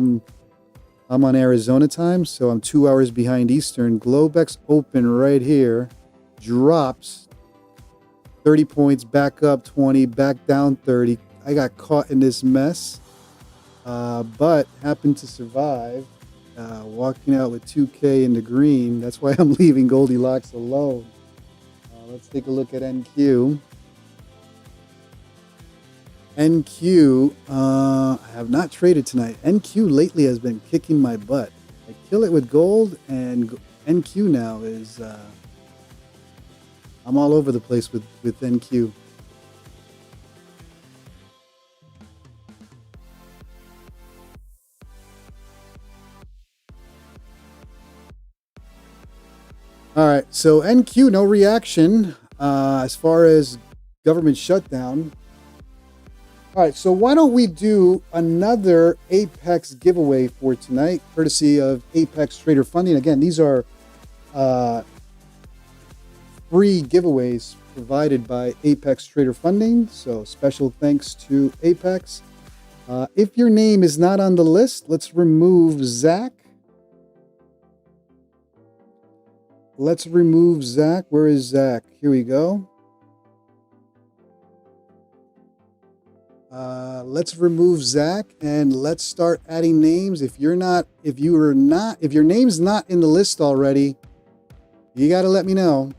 I'm on Arizona time, so I'm 2 hours behind Eastern. Globex Open right here drops 30 points, back up 20, back down 30. I got caught in this mess, but happened to survive, walking out with 2K in the green. That's why I'm leaving Goldilocks alone. Let's take a look at NQ. NQ, I have not traded tonight. NQ lately has been kicking my butt. I kill it with gold, and NQ now is, I'm all over the place with NQ. All right, so NQ, no reaction as far as government shutdown. All right, so why don't we do another Apex giveaway for tonight, courtesy of Apex Trader Funding. Again, these are free giveaways provided by Apex Trader Funding, so special thanks to Apex. If your name is not on the list, let's remove Zach. Let's remove Zach. Where is Zach? Here we go. Let's remove Zach and let's start adding names. If your name's not in the list already, you got to let me know.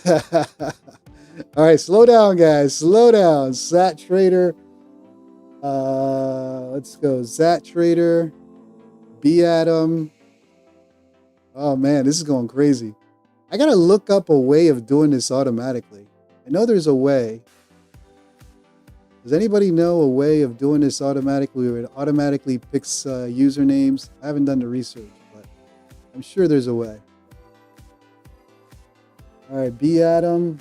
All right, slow down, guys. Slow down. Zat Trader. Let's go. Zat Trader. B Adam. Oh man, this is going crazy. I gotta look up a way of doing this automatically. I know there's a way. Does anybody know a way of doing this automatically where it automatically picks usernames? I haven't done the research, but I'm sure there's a way. All right, B Adam.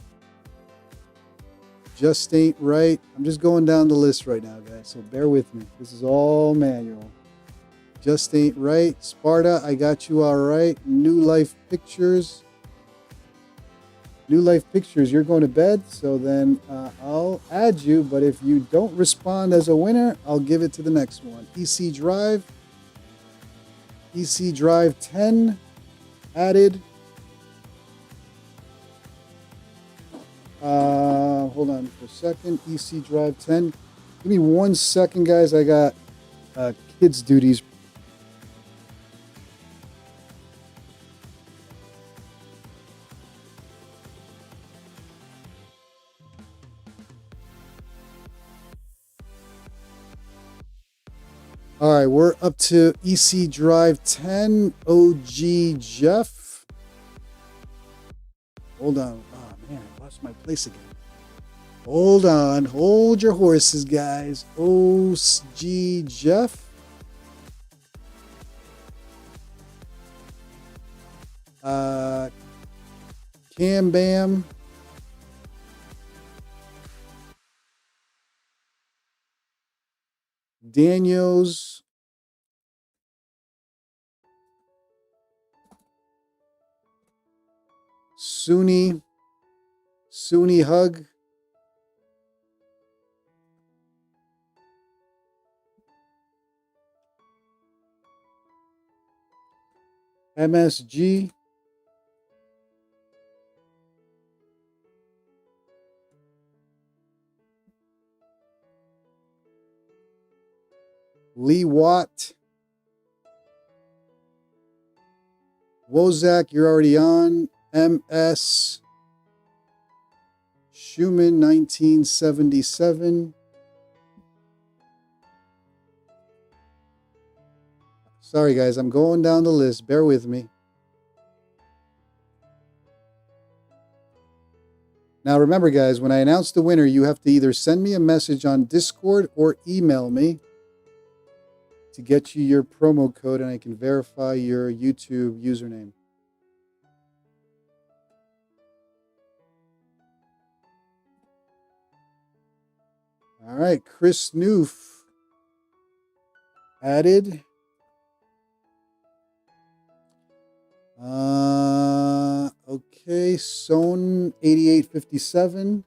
Just ain't right. I'm just going down the list right now, guys, so bear with me. This is all manual. Just ain't right. Sparta, I got you all right. New Life Pictures. New Life Pictures, you're going to bed, so then I'll add you, but if you don't respond as a winner, I'll give it to the next one. EC Drive 10 added. Hold on for a second. EC Drive 10. Give me 1 second, guys. I got kids' duties. All right, we're up to EC Drive 10. OG Jeff. Hold on. Oh, man, I lost my place again. Hold on. Hold your horses, guys. OG Jeff. Cam Bam. Daniels. Sunni Hug. MSG. Lee Watt. Wozak, you're already on. MS. Schumann, 1977. Sorry, guys. I'm going down the list. Bear with me. Now, remember, guys, when I announce the winner, you have to either send me a message on Discord or email me to get you your promo code, and I can verify your YouTube username. All right, Chris Noof added. Okay, Son 8857.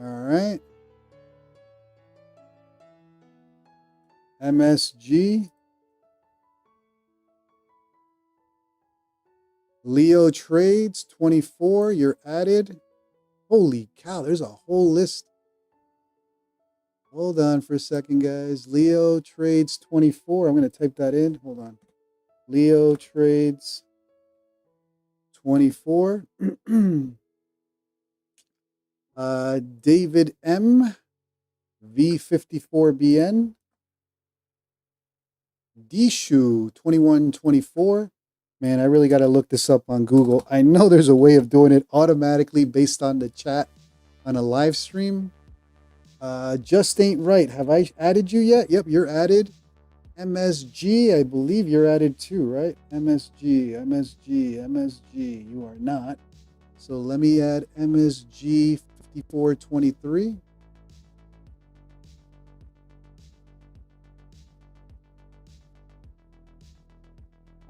All right. MSG. Leo Trades 24, you're added. Holy cow, there's a whole list. Hold on for a second, guys. Leo Trades 24. I'm going to type that in. Hold on. Leo Trades 24. David M. V54BN. Dishu 2124. Man, I really got to look this up on Google. I know there's a way of doing it automatically based on the chat on a live stream. Just ain't right. Have I added you yet? Yep, you're added. MSG, I believe you're added too, right? MSG. You are not. So let me add MSG 5423.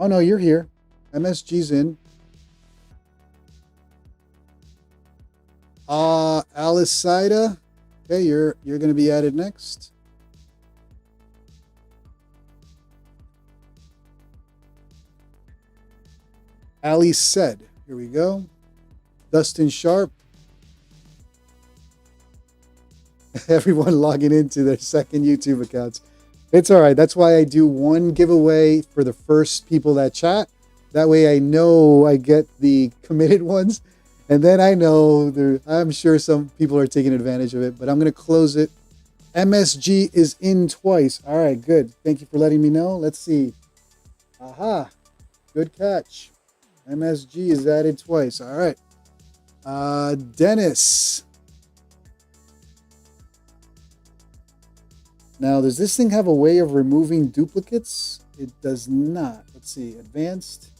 Oh no, you're here. MSG's in. Alicida. Okay, you're going to be added next. Ali said, here we go. Dustin Sharp. Everyone logging into their second YouTube accounts. It's all right. That's why I do one giveaway for the first people that chat. That way I know I get the committed ones. And then I know I'm sure some people are taking advantage of it, but I'm going to close it. MSG is in twice. All right, good. Thank you for letting me know. Let's see. Aha. Good catch. MSG is added twice. All right. Dennis. Now, does this thing have a way of removing duplicates? It does not. Let's see. Advanced.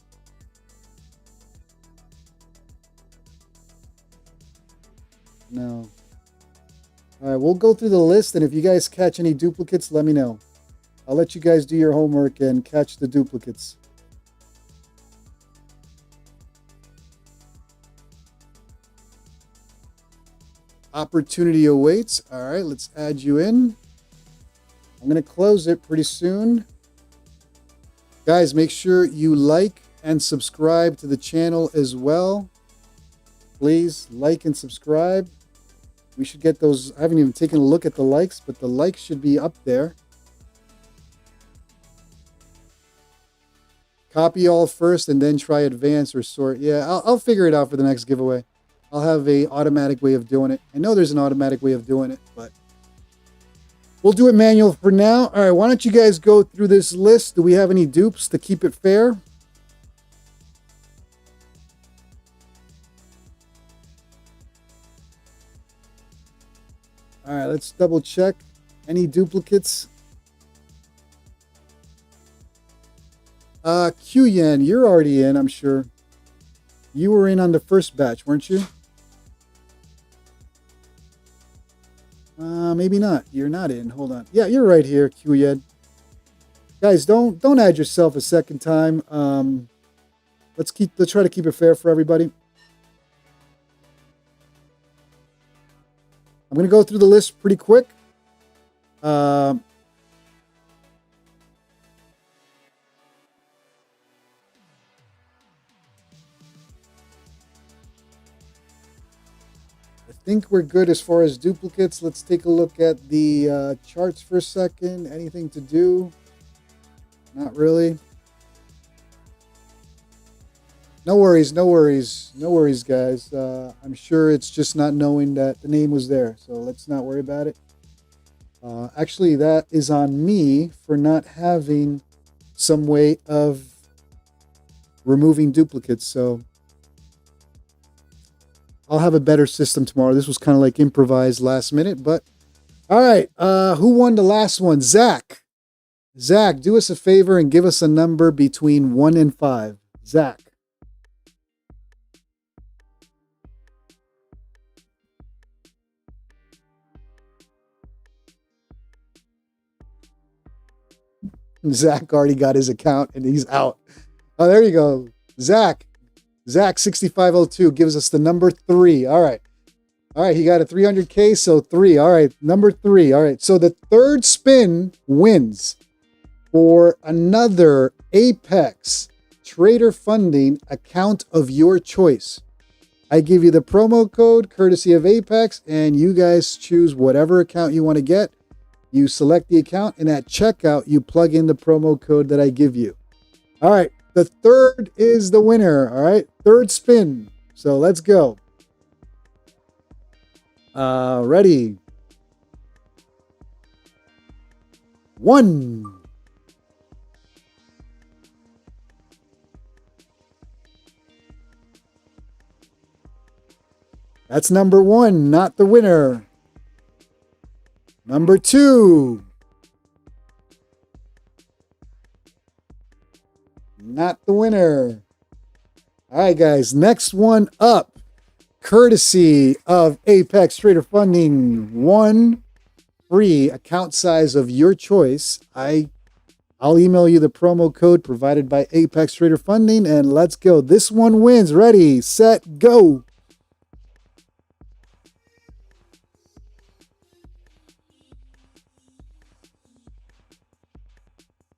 No. All right, we'll go through the list, and if you guys catch any duplicates, let me know. I'll let you guys do your homework and catch the duplicates. Opportunity awaits. All right, let's add you in. I'm going to close it pretty soon. Guys, make sure you like, and subscribe to the channel as well. Please like and subscribe. We should get those. I haven't even taken a look at the likes, but the likes should be up there. Copy all first and then try advance or sort. Yeah, I'll figure it out for the next giveaway. I'll have a automatic way of doing it. I know there's an automatic way of doing it, but we'll do it manual for now. All right, why don't you guys go through this list? Do we have any dupes to keep it fair? All right, let's double check. Any duplicates? Q-Yen, you're already in, I'm sure. You were in on the first batch, weren't you? Maybe not. You're not in. Hold on. Yeah, you're right here, Q-Yen. Guys, don't add yourself a second time. Let's try to keep it fair for everybody. I'm going to go through the list pretty quick. I think we're good as far as duplicates. Let's take a look at the charts for a second. Anything to do? Not really. No worries, no worries. No worries, guys. I'm sure it's just not knowing that the name was there. So let's not worry about it. Actually, that is on me for not having some way of removing duplicates. So I'll have a better system tomorrow. This was kind of like improvised last minute, but all right. Who won the last one? Zach. Zach, do us a favor and give us a number between 1 and 5. Zach. Zach already got his account and he's out. Oh, there you go. Zach 6502 gives us the number 3. All right. All right. He got a 300K. So 3. All right. Number 3. All right. So the third spin wins for another Apex Trader Funding account of your choice. I give you the promo code courtesy of Apex and you guys choose whatever account you want to get. You select the account and at checkout, you plug in the promo code that I give you. All right. The third is the winner. All right. Third spin. So let's go. Ready. 1. That's number 1, not the winner. Number 2. Not the winner. All right, guys. Next one up. Courtesy of Apex Trader Funding. 1 free account size of your choice. I'll email you the promo code provided by Apex Trader Funding. And let's go. This one wins. Ready, set, go.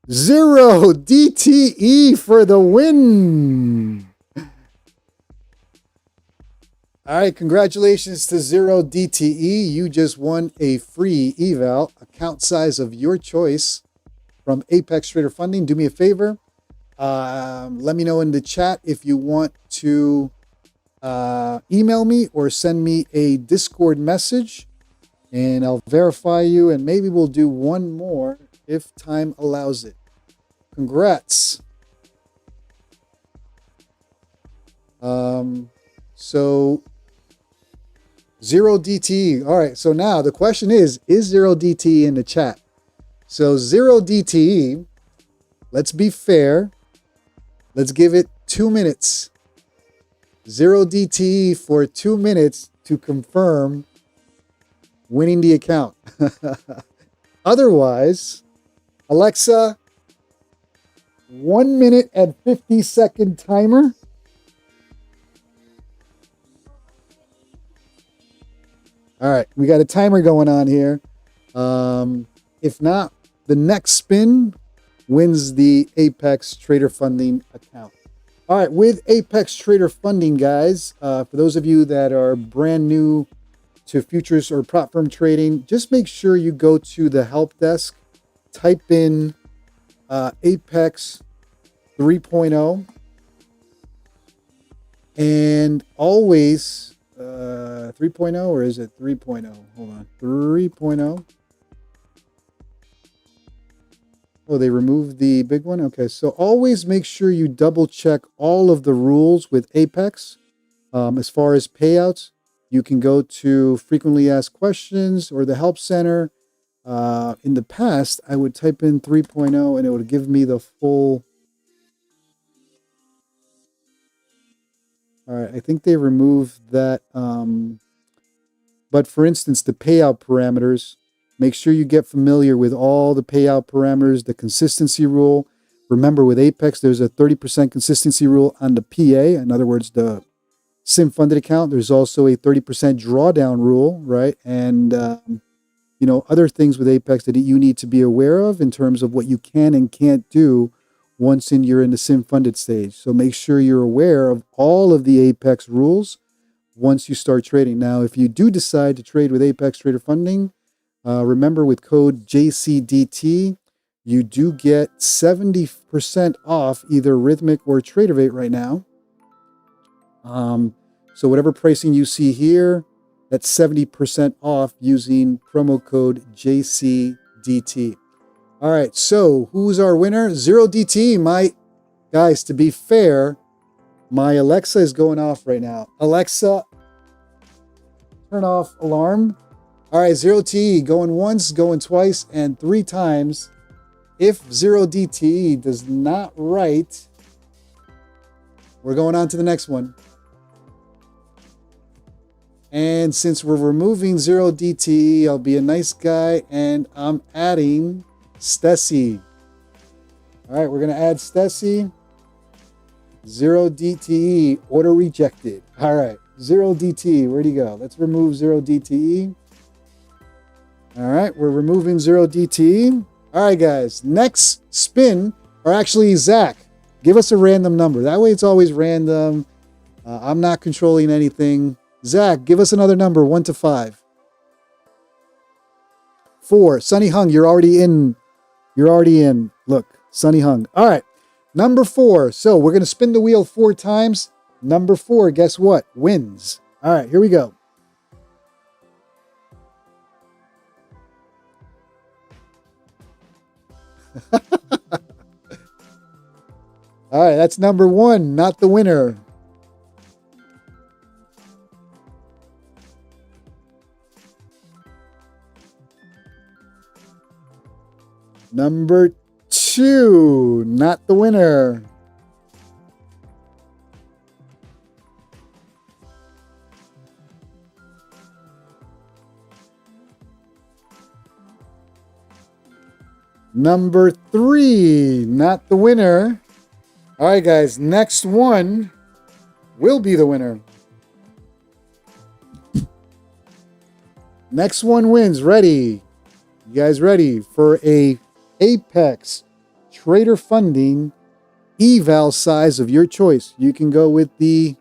0 DTE for the win. All right, congratulations to 0 DTE. You just won a free eval, account size of your choice from Apex Trader Funding. Do me a favor. Let me know in the chat if you want to email me or send me a Discord message and I'll verify you and maybe we'll do one more if time allows it. Congrats. So 0 DTE. All right. So now the question is 0 DTE in the chat? So 0 DTE, let's be fair. Let's give it 2 minutes. 0 DTE for 2 minutes to confirm winning the account. Otherwise, Alexa, 1 minute and 50-second timer. All right, we got a timer going on here. If not, the next spin wins the Apex Trader Funding account. All right, with Apex Trader Funding, guys, for those of you that are brand new to futures or prop firm trading, just make sure you go to the help desk, type in Apex 3.0, and always 3.0, or is it 3.0? Hold on, 3.0. Oh, they removed the big one? Okay, so always make sure you double check all of the rules with Apex. As far as payouts, you can go to frequently asked questions or the help center. In the past, I would type in 3.0 and it would give me the full. All right, I think they removed that. But for instance, the payout parameters, make sure you get familiar with all the payout parameters, the consistency rule. Remember, with Apex, there's a 30% consistency rule on the PA. In other words, the SIM funded account. There's also a 30% drawdown rule, right? And, other things with Apex that you need to be aware of in terms of what you can and can't do once you're in the SIM funded stage. So make sure you're aware of all of the Apex rules once you start trading. Now, if you do decide to trade with Apex Trader Funding, remember with code JCDT, you do get 70% off either Rhythmic or Tradeify right now. So whatever pricing you see here, that's 70% off using promo code JCDT. All right, so who's our winner? 0DT. Guys, to be fair, my Alexa is going off right now. Alexa, turn off alarm. All right, 0DT going once, going twice, and 3 times. If 0DT does not write, we're going on to the next one. And since we're removing 0DT, I'll be a nice guy, and I'm adding Stessie. All right, we're going to add Stessie. 0DTE, order rejected. All right, 0DT, where'd he go? Let's remove 0DTE. All right, we're removing 0DTE. All right, guys, next spin, or actually, Zach, give us a random number. That way it's always random. I'm not controlling anything. Zach, give us another number, 1 to 5. 4. Sunny Hung, you're already in. Look, Sunny Hung. All right, number 4. So we're going to spin the wheel 4 times. Number 4, guess what? Wins. All right, here we go. All right, that's number 1, not the winner. Number 2, not the winner. Number 3, not the winner. All right, guys, next one will be the winner. Next one wins. Ready? You guys ready for a Apex Trader Funding eval size of your choice? You can go with the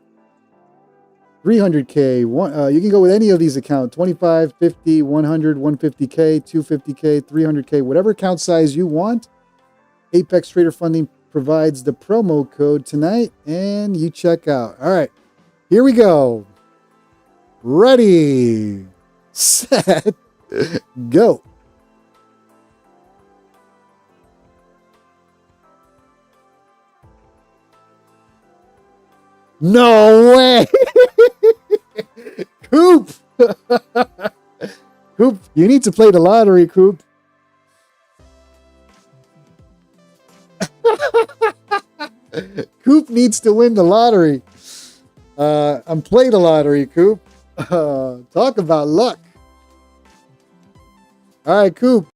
300K. You can go with any of these accounts, 25, 50, 100, 150K, 250K, 300K, whatever account size you want. Apex Trader Funding provides the promo code tonight, and you check out. All right, here we go. Ready, set, go. No way! Coop! Coop, you need to play the lottery, Coop. Coop needs to win the lottery. I'm playing the lottery, Coop. Talk about luck. All right, Coop.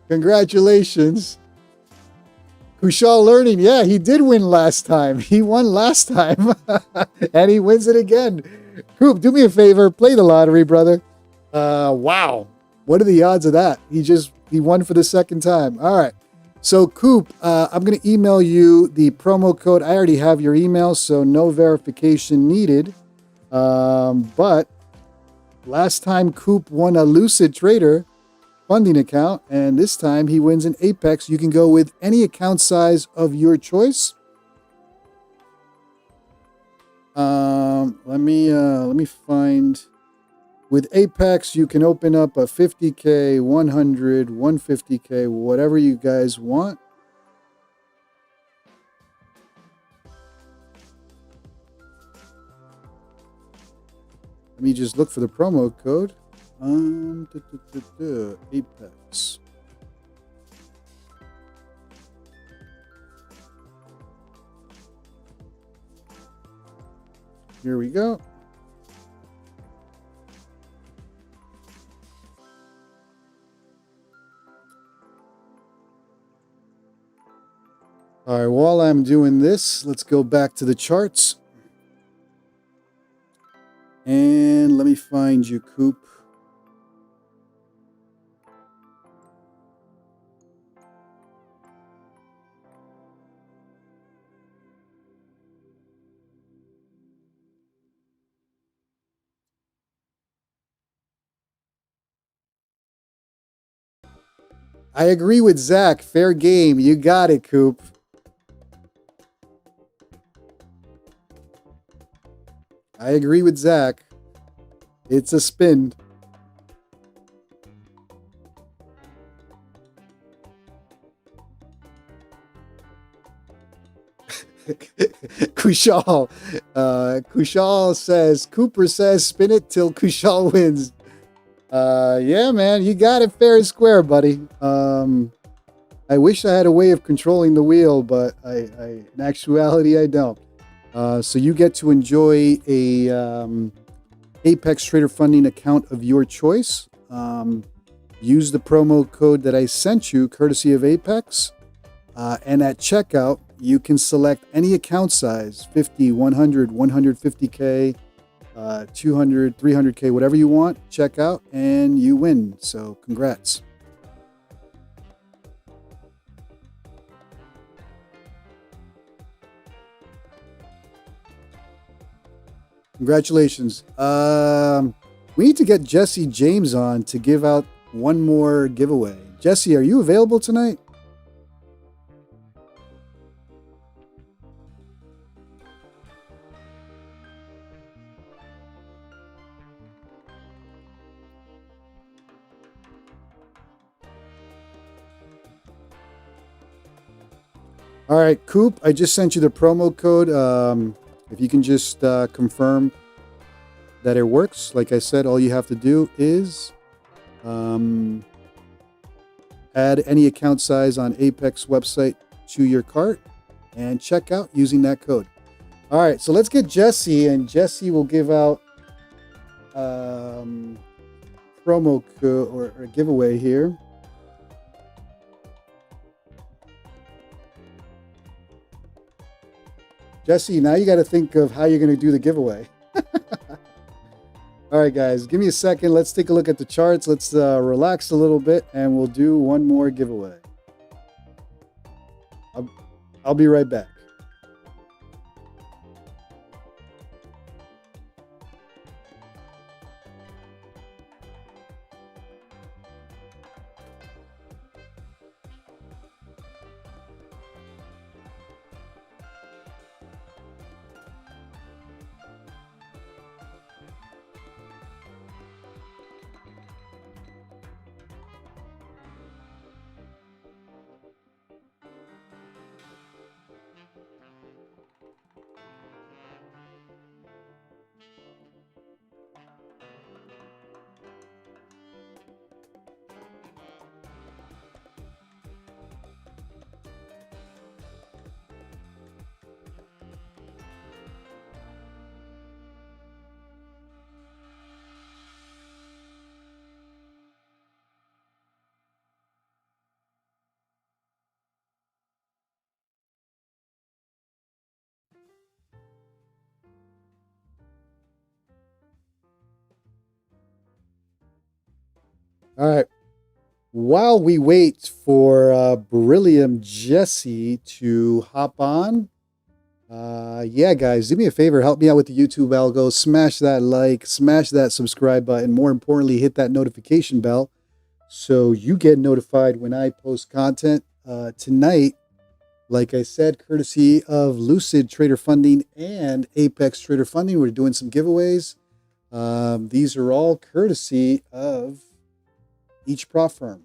Congratulations. Kushal Learning, yeah, he did win last time. He won last time. And he wins it again. Coop, do me a favor. Play the lottery, brother. Wow. What are the odds of that? He won for the second time. All right. So Coop, I'm going to email you the promo code. I already have your email, so no verification needed. But last time Coop won a Lucid Trader funding account, and this time he wins an Apex. You can go with any account size of your choice. Let me find. With Apex, you can open up a 50K, 100, 150K, whatever you guys want. Let me just look for the promo code. Apex. Here we go. All right, while I'm doing this, let's go back to the charts. And let me find you, Coop. I agree with Zach. Fair game. You got it, Coop. I agree with Zach. It's a spin. Kushal. Kushal says, Cooper says, spin it till Kushal wins. Yeah, man, you got it fair and square, buddy. I wish I had a way of controlling the wheel, but in actuality, I don't. So you get to enjoy a Apex Trader Funding account of your choice. Use the promo code that I sent you, courtesy of Apex. And at checkout, you can select any account size, 50, 100, 150K, 200, 300K, whatever you want. Check out and you win. So congrats. Congratulations. We need to get Jesse James on to give out one more giveaway. Jesse, are you available tonight? All right, Coop, I just sent you the promo code. If you can just confirm that it works. Like I said, all you have to do is add any account size on Apex website to your cart and check out using that code. All right, so let's get Jesse, and Jesse will give out promo code or a giveaway here. Jesse, now you got to think of how you're going to do the giveaway. All right, guys, give me a second. Let's take a look at the charts. Let's relax a little bit, and we'll do one more giveaway. I'll be right back. All right. While we wait for Beryllium Jesse to hop on, yeah, guys, do me a favor. Help me out with the YouTube algo. Smash that like, smash that subscribe button. More importantly, hit that notification bell so you get notified when I post content. Tonight, like I said, courtesy of Lucid Trader Funding and Apex Trader Funding, we're doing some giveaways. These are all courtesy of each prop firm.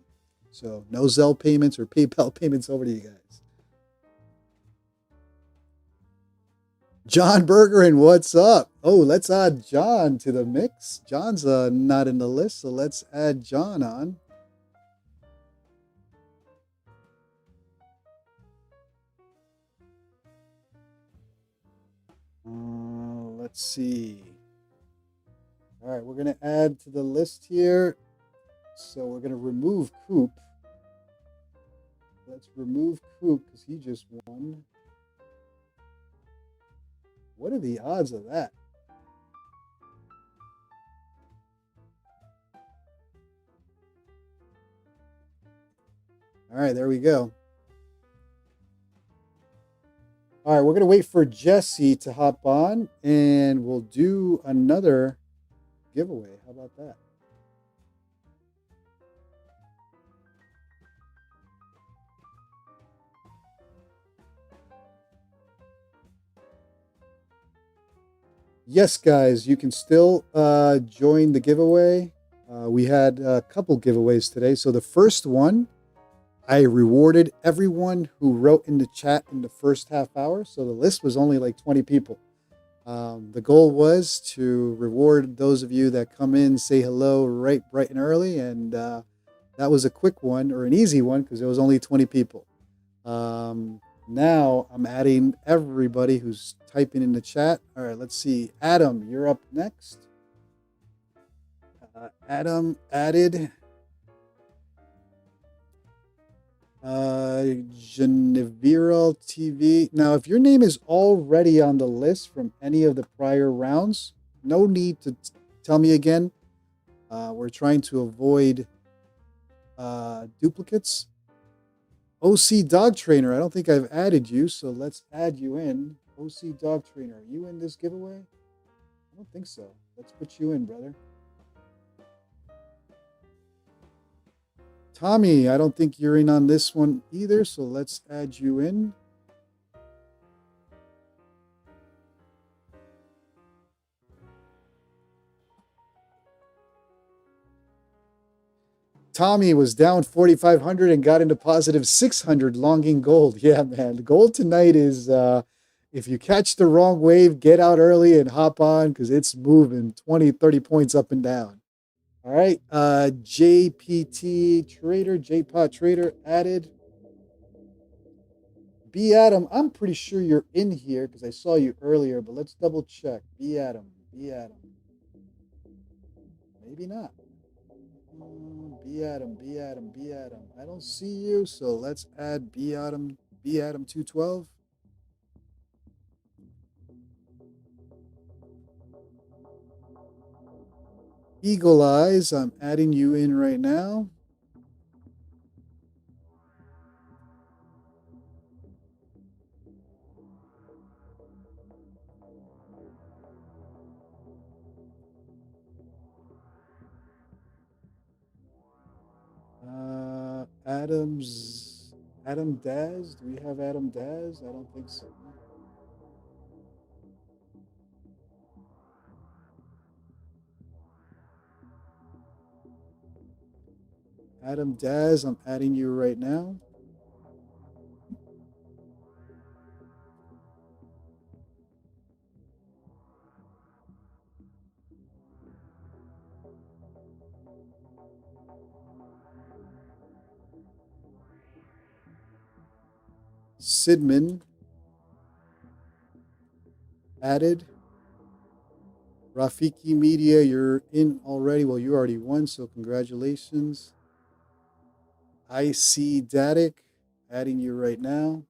So no Zelle payments or PayPal payments over to you guys. John Bergeron, what's up? Oh, let's add John to the mix. John's not in the list, so let's add John on. Let's see. All right, we're going to add to the list here. So we're going to remove Coop. Let's remove Coop because he just won. What are the odds of that? All right, there we go. All right, we're going to wait for Jesse to hop on, and we'll do another giveaway. How about that? Yes, guys, you can still join the giveaway. We had a couple giveaways today. So the first one, I rewarded everyone who wrote in the chat in the first half hour. So the list was only like 20 people. The goal was to reward those of you that come in, say hello right bright and early. And that was a quick one or an easy one because there was only 20 people. Now I'm adding everybody who's typing in the chat. All right, let's see. Adam, you're up next. Adam added. Geneviral TV. Now, if your name is already on the list from any of the prior rounds, no need to tell me again. We're trying to avoid duplicates. OC Dog Trainer, I don't think I've added you, so let's add you in. OC Dog Trainer, are you in this giveaway? I don't think so. Let's put you in, brother. Tommy, I don't think you're in on this one either, so let's add you in. Tommy was down 4,500 and got into positive 600 longing gold. Yeah, man. The gold tonight is, if you catch the wrong wave, get out early and hop on because it's moving 20, 30 points up and down. All right. JPT Trader, JPOT Trader added. B Adam, I'm pretty sure you're in here because I saw you earlier, but let's double check. B Adam. Maybe not. B Adam. I don't see you, so let's add B Adam 212. Eagle Eyes, I'm adding you in right now. Adam Daz. Do we have Adam Daz? I don't think so. Adam Daz, I'm adding you right now. Sidman added. Rafiki Media, you're in already. Well, you already won, so congratulations. IC Datic, adding you right now.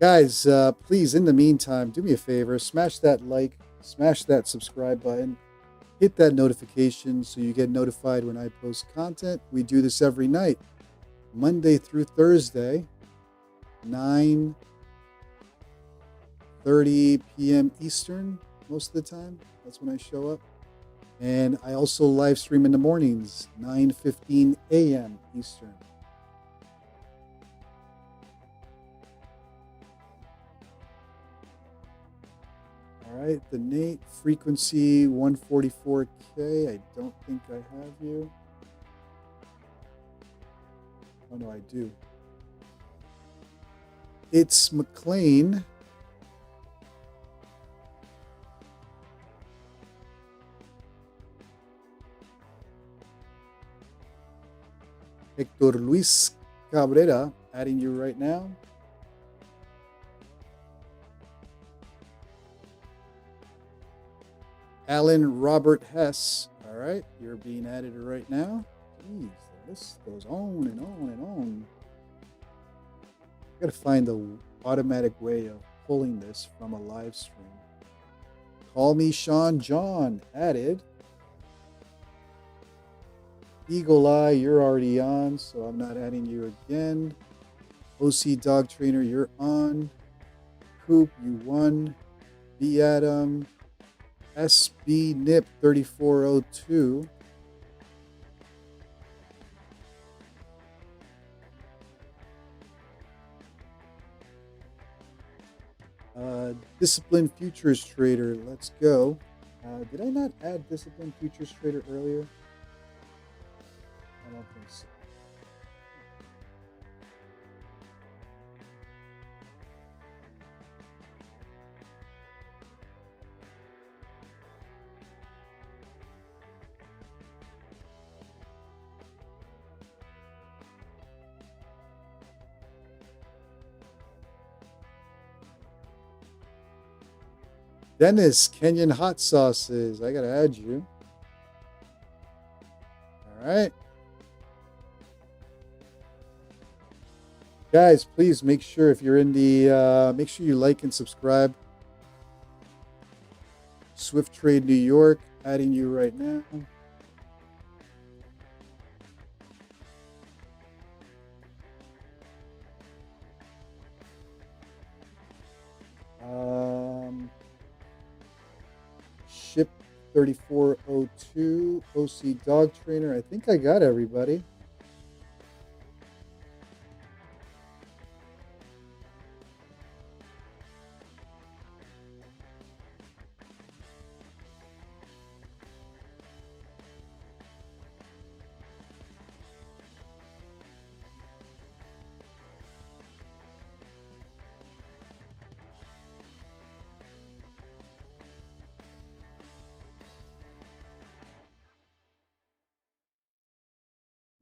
Guys, please, in the meantime, do me a favor. Smash that like, smash that subscribe button. hit that notification so you get notified when I post content. We do this every night, Monday through Thursday, 9:30 p.m. Eastern most of the time. That's when I show up. And I also live stream in the mornings, 9:15 a.m. Eastern. All right, the Nate, frequency 144K. I don't think I have you. Oh, no, I do. It's McLean. Hector Luis Cabrera, adding you right now. Alan Robert Hess. All right, you're being added right now. Jeez, the list goes on and on and on. I gotta find the automatic way of pulling this from a live stream. Call me Sean John, added. Eagle Eye, you're already on, so I'm not adding you again. OC Dog Trainer, you're on. Coop, you won. B Adam. SB Nip 3402. Discipline Futures Trader, let's go. Did I not add Discipline Futures Trader earlier? I don't think so. Dennis, Kenyan Hot Sauces. I got to add you. All right. Guys, please make sure if you're in the, make sure you like and subscribe. Swift Trade New York, adding you right now. Ship 3402, OC Dog Trainer. I think I got everybody.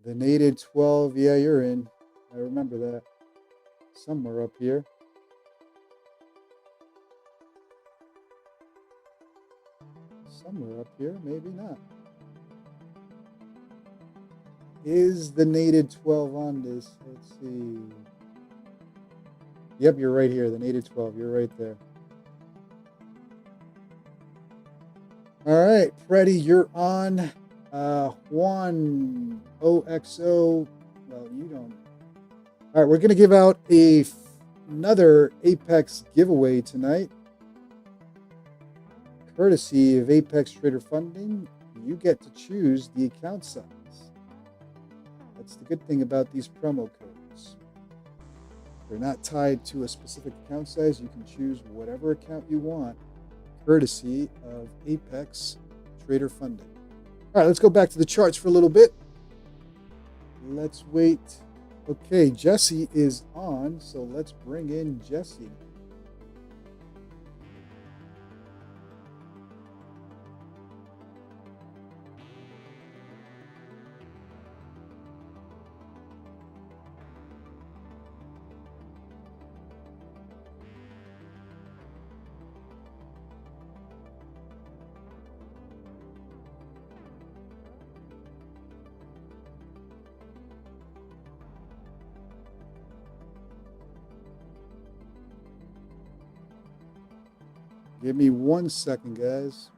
The Native 12, yeah, you're in. I remember that. Somewhere up here. Somewhere up here, maybe not. Is the Native 12 on this? Let's see. Yep, you're right here. The Native 12, you're right there. All right, Freddie, you're on. Juan OXO. Well, you don't. All right, we're going to give out another Apex giveaway tonight. Courtesy of Apex Trader Funding, you get to choose the account size. That's the good thing about these promo codes. They're not tied to a specific account size. You can choose whatever account you want, courtesy of Apex Trader Funding. All right, let's go back to the charts for a little bit. Let's wait. Okay, Jesse is on, so let's bring in Jesse. Give me 1 second, guys.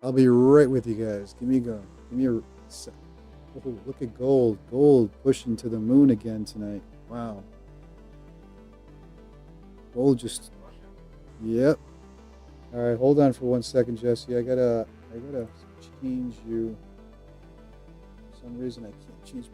I'll be right with you guys. Give me a go. Give me a sec. Oh, look at gold. Gold pushing to the moon again tonight. Wow. Gold just. Yep. All right, hold on for 1 second, Jesse. I gotta change you. For some reason, I can't change my.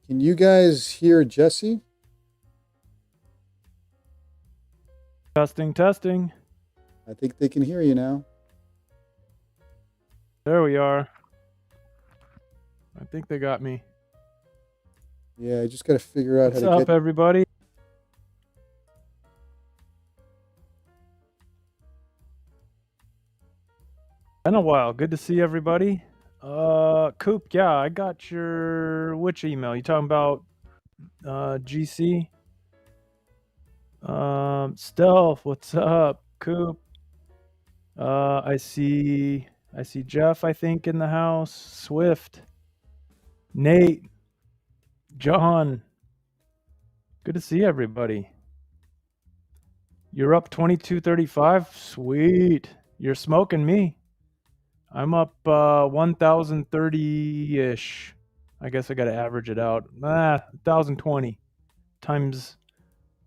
Can you guys hear Jesse? Testing, testing. I think they can hear you now. There we are. I think they got me. Yeah, I just got to figure out What's how to up, everybody? Been a while. Good to see everybody. Coop, yeah, I got your which email? You talking about GC? Stealth, what's up? Coop. I see Jeff, I think, in the house. Swift. Nate. John. Good to see everybody. You're up 22.35. Sweet. You're smoking me. I'm up 1,030-ish. I guess I got to average it out. 1,020 times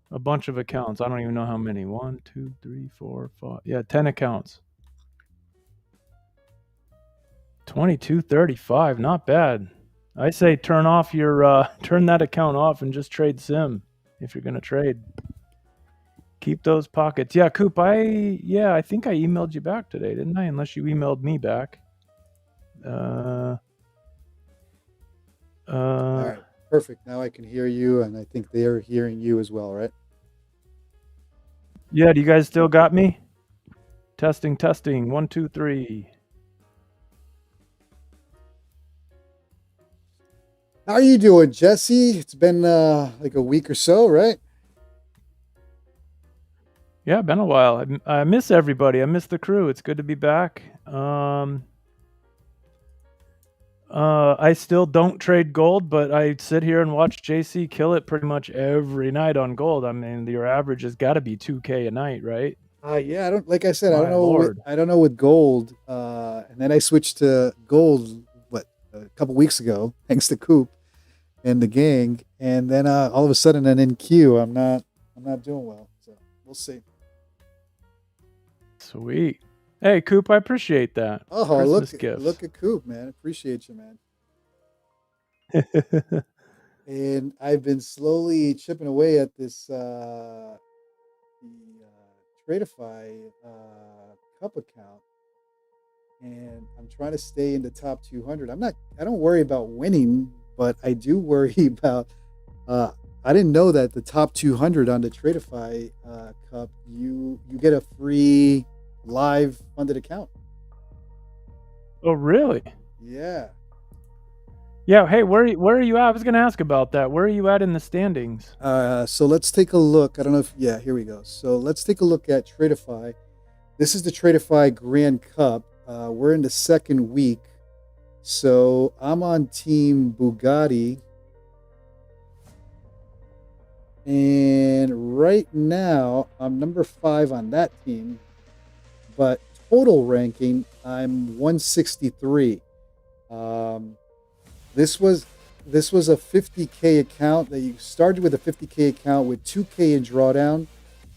a bunch of accounts. I don't even know how many. 1, 2, 3, 4, 5. Yeah, 10 accounts. 22.35. Not bad. I say turn that account off and just trade sim if you're gonna trade. Keep those pockets. Yeah, Coop, I think I emailed you back today, didn't I? Unless you emailed me back. All right, perfect. Now I can hear you, and I think they are hearing you as well, right? Yeah, do you guys still got me? Testing. 1, 2, 3. How are you doing, Jesse? It's been like a week or so, right? Yeah, been a while. I miss everybody. I miss the crew. It's good to be back. I still don't trade gold, but I sit here and watch JC kill it pretty much every night on gold. I mean, your average has got to be 2K a night, right? Yeah, I don't. Like I said, My I don't know. Lord. I don't know with gold. And then I switched to gold. A couple weeks ago, thanks to Coop and the gang. And then all of a sudden, an NQ, I'm not doing well. So we'll see. Sweet. Hey, Coop, I appreciate that. Oh, Christmas gifts. Look at Coop, man. Appreciate you, man. And I've been slowly chipping away at this Tradeify cup account, and I'm trying to stay in the top 200. I don't worry about winning, but I do worry about. I didn't know that the top 200 on the Tradeify cup, you get a free live funded account. Oh, really? Yeah. Yeah. Hey, where are you at? I was going to ask about that. Where are you at in the standings? So let's take a look. I don't know if here we go. So let's take a look at Tradeify. This is the Tradeify Grand Cup. We're in the second week. So I'm on Team Bugatti. And right now, I'm number 5 on that team. But total ranking, I'm 163. This was a 50K account that you started with a 50K account with 2K in drawdown.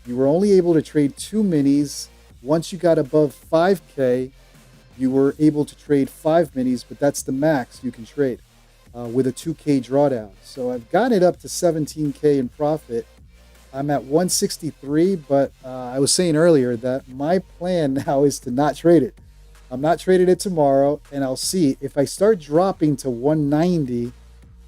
You were only able to trade 2 minis. Once you got above 5K, you were able to trade 5 minis, but that's the max you can trade with a 2K drawdown. So I've gotten it up to 17K in profit. I'm at 163, but I was saying earlier that my plan now is to not trade it. I'm not trading it tomorrow, and I'll see. If I start dropping to 190,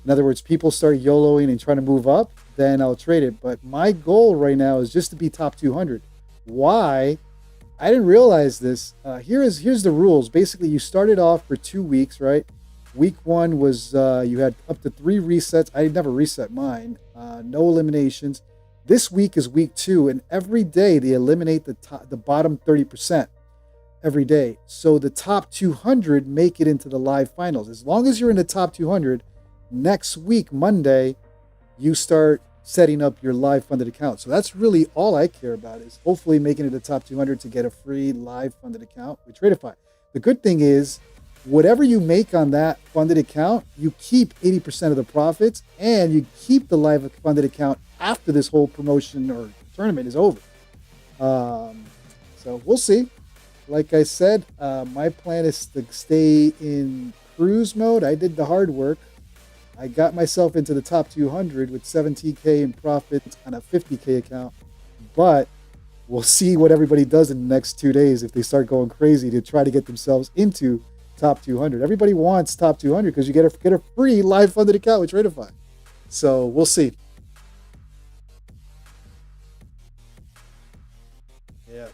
In other words, people start YOLOing and trying to move up, then I'll trade it. But my goal right now is just to be top 200. Why? I didn't realize this. Here's the rules. Basically, you started off for 2 weeks, right? Week one was you had up to 3 resets. I never reset mine. No eliminations. This week is week two, and every day they eliminate the bottom 30% every day. So the top 200 make it into the live finals. As long as you're in the top 200, next week Monday, you start setting up your live funded account. So that's really all I care about, is hopefully making it the top 200 to get a free live funded account with Tradeify. The good thing is, whatever you make on that funded account, you keep 80% of the profits, and you keep the live funded account after this whole promotion or tournament is over. So we'll see. Like I said, my plan is to stay in cruise mode. I did the hard work. I got myself into the top 200 with 17K in profits on a 50K account, but we'll see what everybody does in the next 2 days if they start going crazy to try to get themselves into top 200. Everybody wants top 200 because you get a free live funded account with Tradeify. So we'll see. Yeah.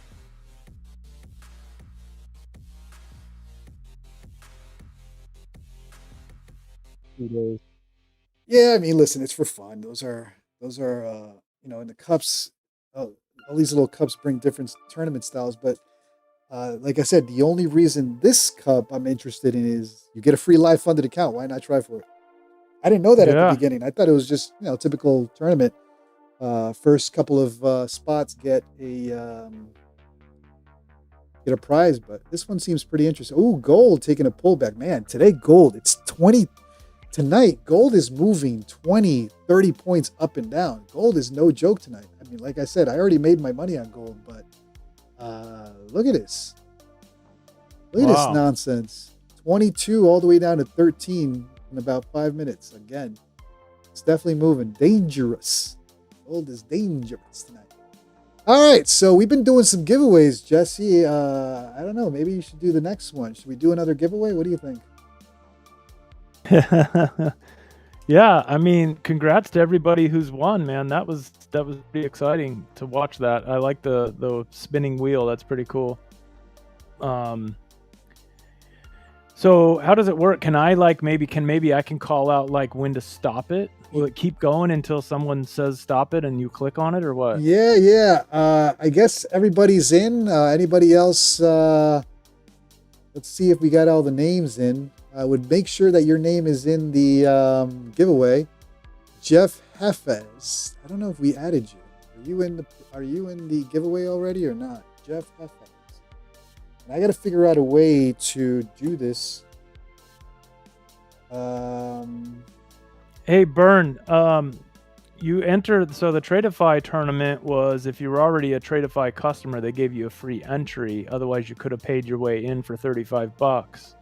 Yeah, I mean, listen, it's for fun. Those are in the cups. All these little cups bring different tournament styles, but like I said, the only reason this cup I'm interested in is you get a free live funded account. Why not try for it? I didn't know that at the Yeah. beginning. I thought it was just typical tournament. First couple of spots get a prize, but this one seems pretty interesting. Oh, gold taking a pullback. Man, today gold, it's 20. Tonight, gold is moving 20, 30 points up and down. Gold is no joke tonight. I mean, like I said, I already made my money on gold, but look at this. Look at this nonsense. 22 all the way down to 13 in about 5 minutes. Again, it's definitely moving. Dangerous. Gold is dangerous tonight. All right, so we've been doing some giveaways, Jesse. I don't know. Maybe you should do the next one. Should we do another giveaway? What do you think? Yeah, I mean, congrats to everybody who's won, man. That was pretty exciting to watch that. I like the spinning wheel. That's pretty cool. So how does it work? Can I maybe I can call out like when to stop it? Will it keep going until someone says stop it and you click on it, or what? Yeah. I guess everybody's in. Anybody else? Let's see if we got all the names in. I would make sure that your name is in the giveaway. Jeff Heffes. I don't know if we added you. Are you in the giveaway already or not? Jeff Heffes. And I got to figure out a way to do this. Hey, Burn. You entered. So the Tradeify tournament was, if you were already a Tradeify customer, they gave you a free entry. Otherwise, you could have paid your way in for $35.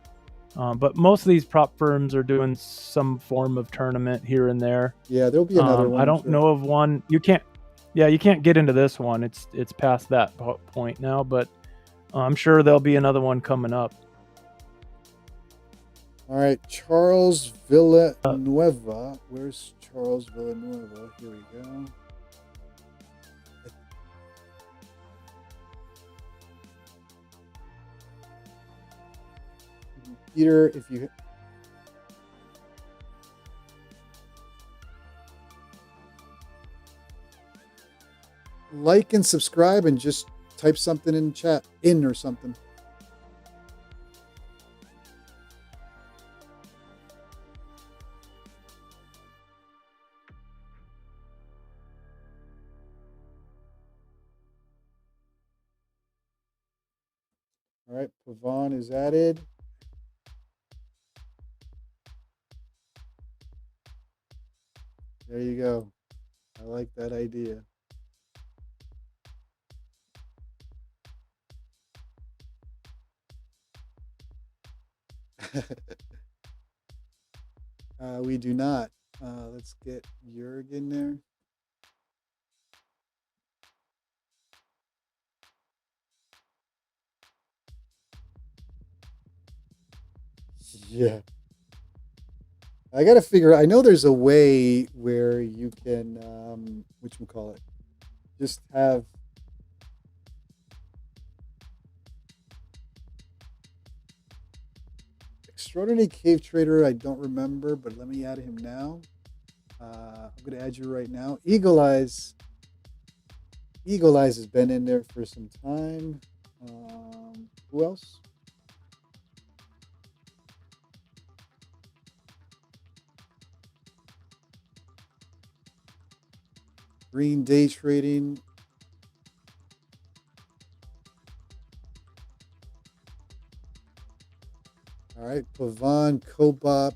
But most of these prop firms are doing some form of tournament here and there. Yeah, there'll be another one. I don't know of one. You can't get into this one. It's past that point now, but I'm sure there'll be another one coming up. All right, Charles Villanueva. Where's Charles Villanueva? Here we go. Peter, if you like and subscribe and just type something in chat, or something. All right, Pavan is added. There you go. I like that idea. We do not. Let's get Jurg in there. Yeah. I got to figure out. I know there's a way where you can, whatchamacallit, just have Extraordinary Cave Trader. I don't remember, but let me add him now. I'm going to add you right now. Eagle Eyes. Eagle Eyes has been in there for some time. Who else? Green Day Trading. All right, Pavan, Kobop.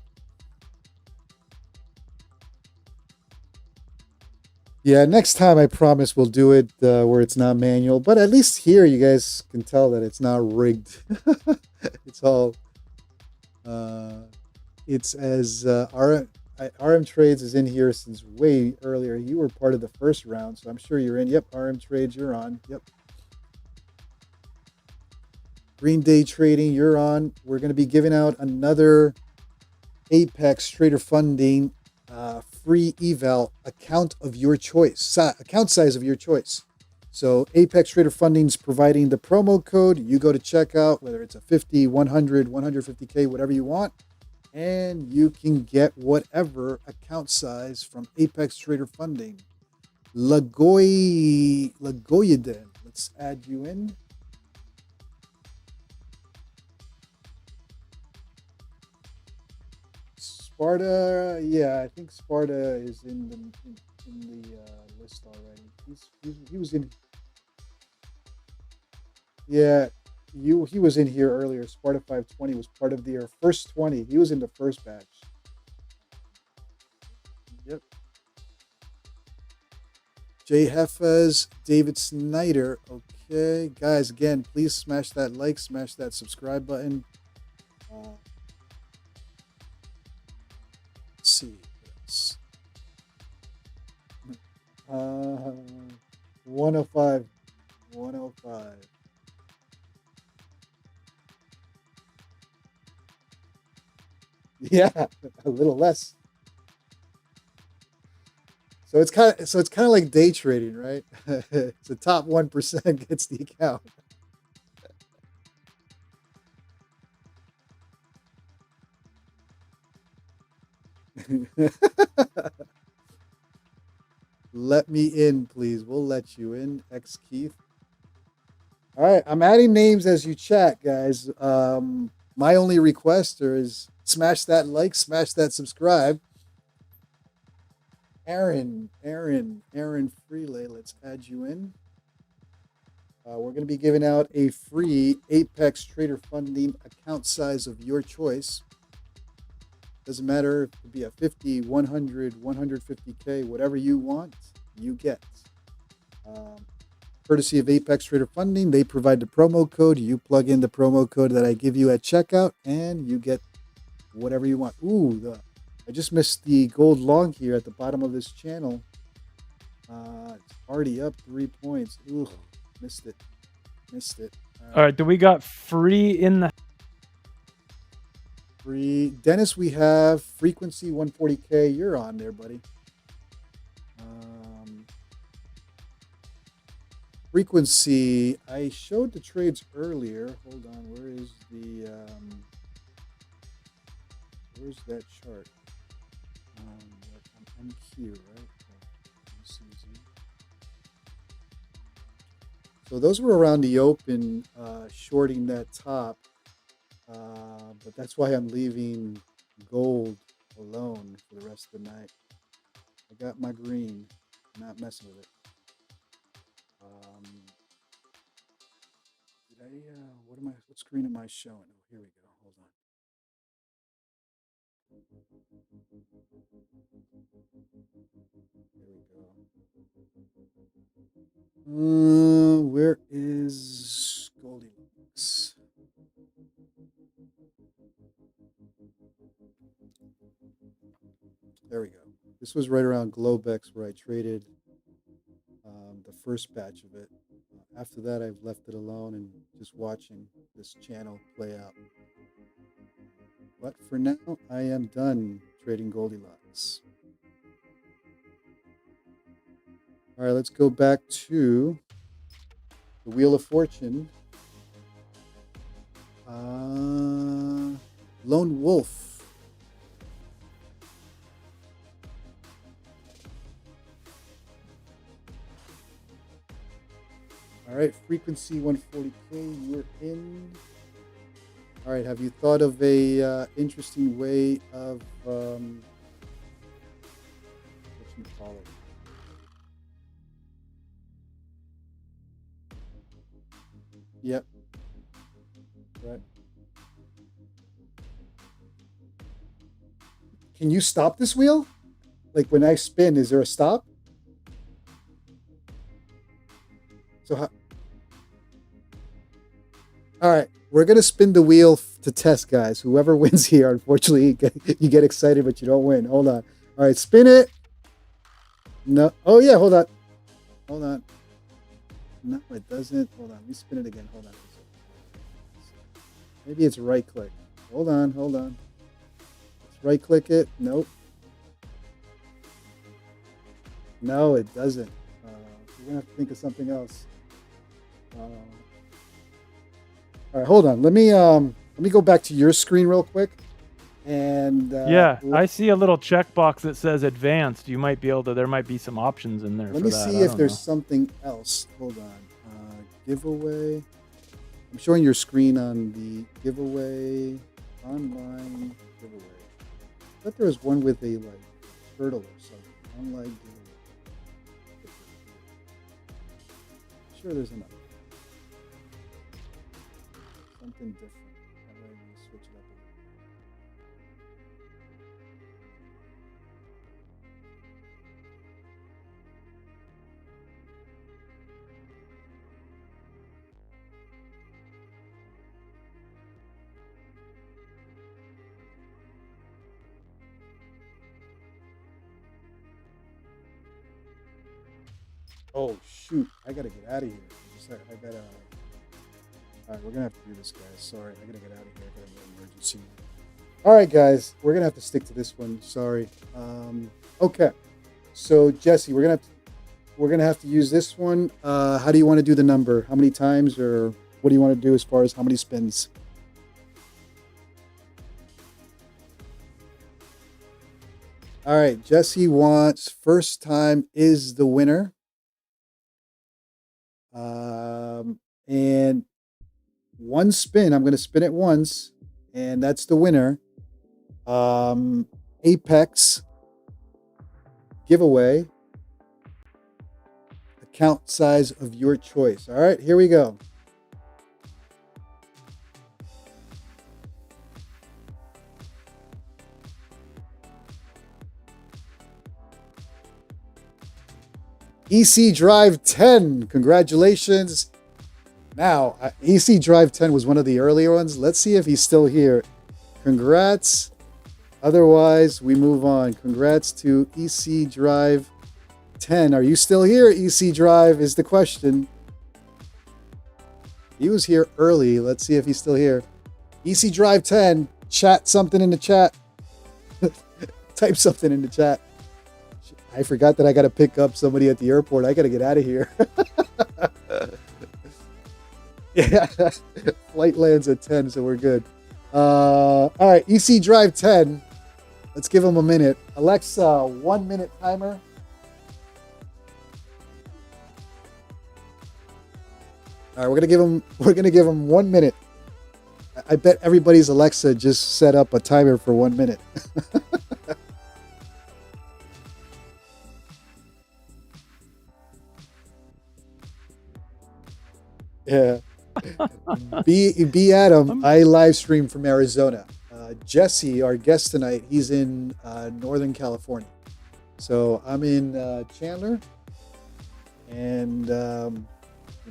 Yeah, next time I promise we'll do it where it's not manual. But at least here you guys can tell that it's not rigged. It's all, it's as RM Trades is in here since way earlier. You were part of the first round, so I'm sure you're in. Yep, RM Trades, you're on. Yep. Green Day Trading, you're on. We're going to be giving out another Apex Trader Funding free eval account of your choice, account size of your choice. So Apex Trader Funding is providing the promo code. You go to checkout, whether it's a 50, 100, 150K, whatever you want, and you can get whatever account size from Apex Trader Funding. Lagoyeden, let's add you in. Sparta, yeah, I think Sparta is in the list already. He was in. Yeah, he was in here earlier. Sparta 520 was part of the first 20. He was in the first batch. Yep. Jay Hefez, David Snyder. Okay, guys, again, please smash that like, smash that subscribe button. Let's see. 105. 105. Yeah, a little less. So it's kind of like day trading, right? It's the top 1% gets the account. Let me in, please. We'll let you in, X Keith. All right, I'm adding names as you chat, guys. My only request is smash that like, smash that subscribe. Aaron Freelay, let's add you in. We're going to be giving out a free Apex Trader Funding account size of your choice. Doesn't matter if it be a 50, 100, 150K, whatever you want, you get. Courtesy of Apex Trader Funding, they provide the promo code. You plug in the promo code that I give you at checkout, and you get whatever you want. Ooh, I just missed the gold long here at the bottom of this channel. It's already up 3 points. Ooh, missed it. All right, do we got free in the free? Dennis, we have frequency 140K. You're on there, buddy. Frequency, I showed the trades earlier. Hold on, where's that chart? MQ, right? So those were around the open, shorting that top. But that's why I'm leaving gold alone for the rest of the night. I got my green, not messing with it. What screen am I showing? Oh, here we go. Hold on. Here we go. Where is Goldilocks? There we go. This was right around Globex where I traded the first batch of it. After that, I've left it alone and just watching this channel play out. But for now, I am done trading Goldilocks. All right, let's go back to the Wheel of Fortune. Lone Wolf. All right, frequency 140K, you're in. All right, have you thought of a interesting way of what you call it? Yep. Right. Can you stop this wheel? Like when I spin, is there a stop? So how? All right, we're gonna spin the wheel to test, guys. Whoever wins here, unfortunately, you get excited, but you don't win. Hold on. All right, spin it. No. Oh yeah, hold on. Hold on. No, it doesn't. Hold on. Let me spin it again. Hold on. Maybe it's right click. Hold on. Hold on. Let's right click it. Nope. No, it doesn't. We're gonna have to think of something else. All right, hold on. Let me go back to your screen real quick. And yeah, I see a little checkbox that says advanced. You might be able to. There might be some options in there. Let me see if there's something else. Hold on. Giveaway. I'm showing your screen on the giveaway, online giveaway. I thought there was one with a like turtle or something. Online giveaway. Sure, there's another. Something different. How do I switch it up a little? Oh shoot! I gotta get out of here. I gotta. All right, we're gonna have to do this, guys. Sorry, I gotta get out of here. I got an emergency. All right, guys, we're gonna have to stick to this one. Sorry. Okay. So Jesse, we're gonna have to use this one. How do you want to do the number? How many times, or what do you want to do as far as how many spins? All right, Jesse wants first time is the winner. And one spin, I'm going to spin it once, and that's the winner. Apex giveaway, account size of your choice. All right, here we go. EC Drive 10, congratulations. Now, EC Drive 10 was one of the earlier ones. Let's see if he's still here. Congrats. Otherwise, we move on. Congrats to EC Drive 10. Are you still here, EC Drive, is the question. He was here early. Let's see if he's still here. EC Drive 10, chat something in the chat. Type something in the chat. I forgot that I got to pick up somebody at the airport. I got to get out of here. Yeah, flight lands at 10, so we're good. All right, EC Drive 10. Let's give him a minute. Alexa, 1 minute timer. All right, we're gonna give him 1 minute. I bet everybody's Alexa just set up a timer for 1 minute. Yeah. B Adam, I live stream from Arizona. Jesse, our guest tonight, he's in Northern California. So I'm in Chandler, and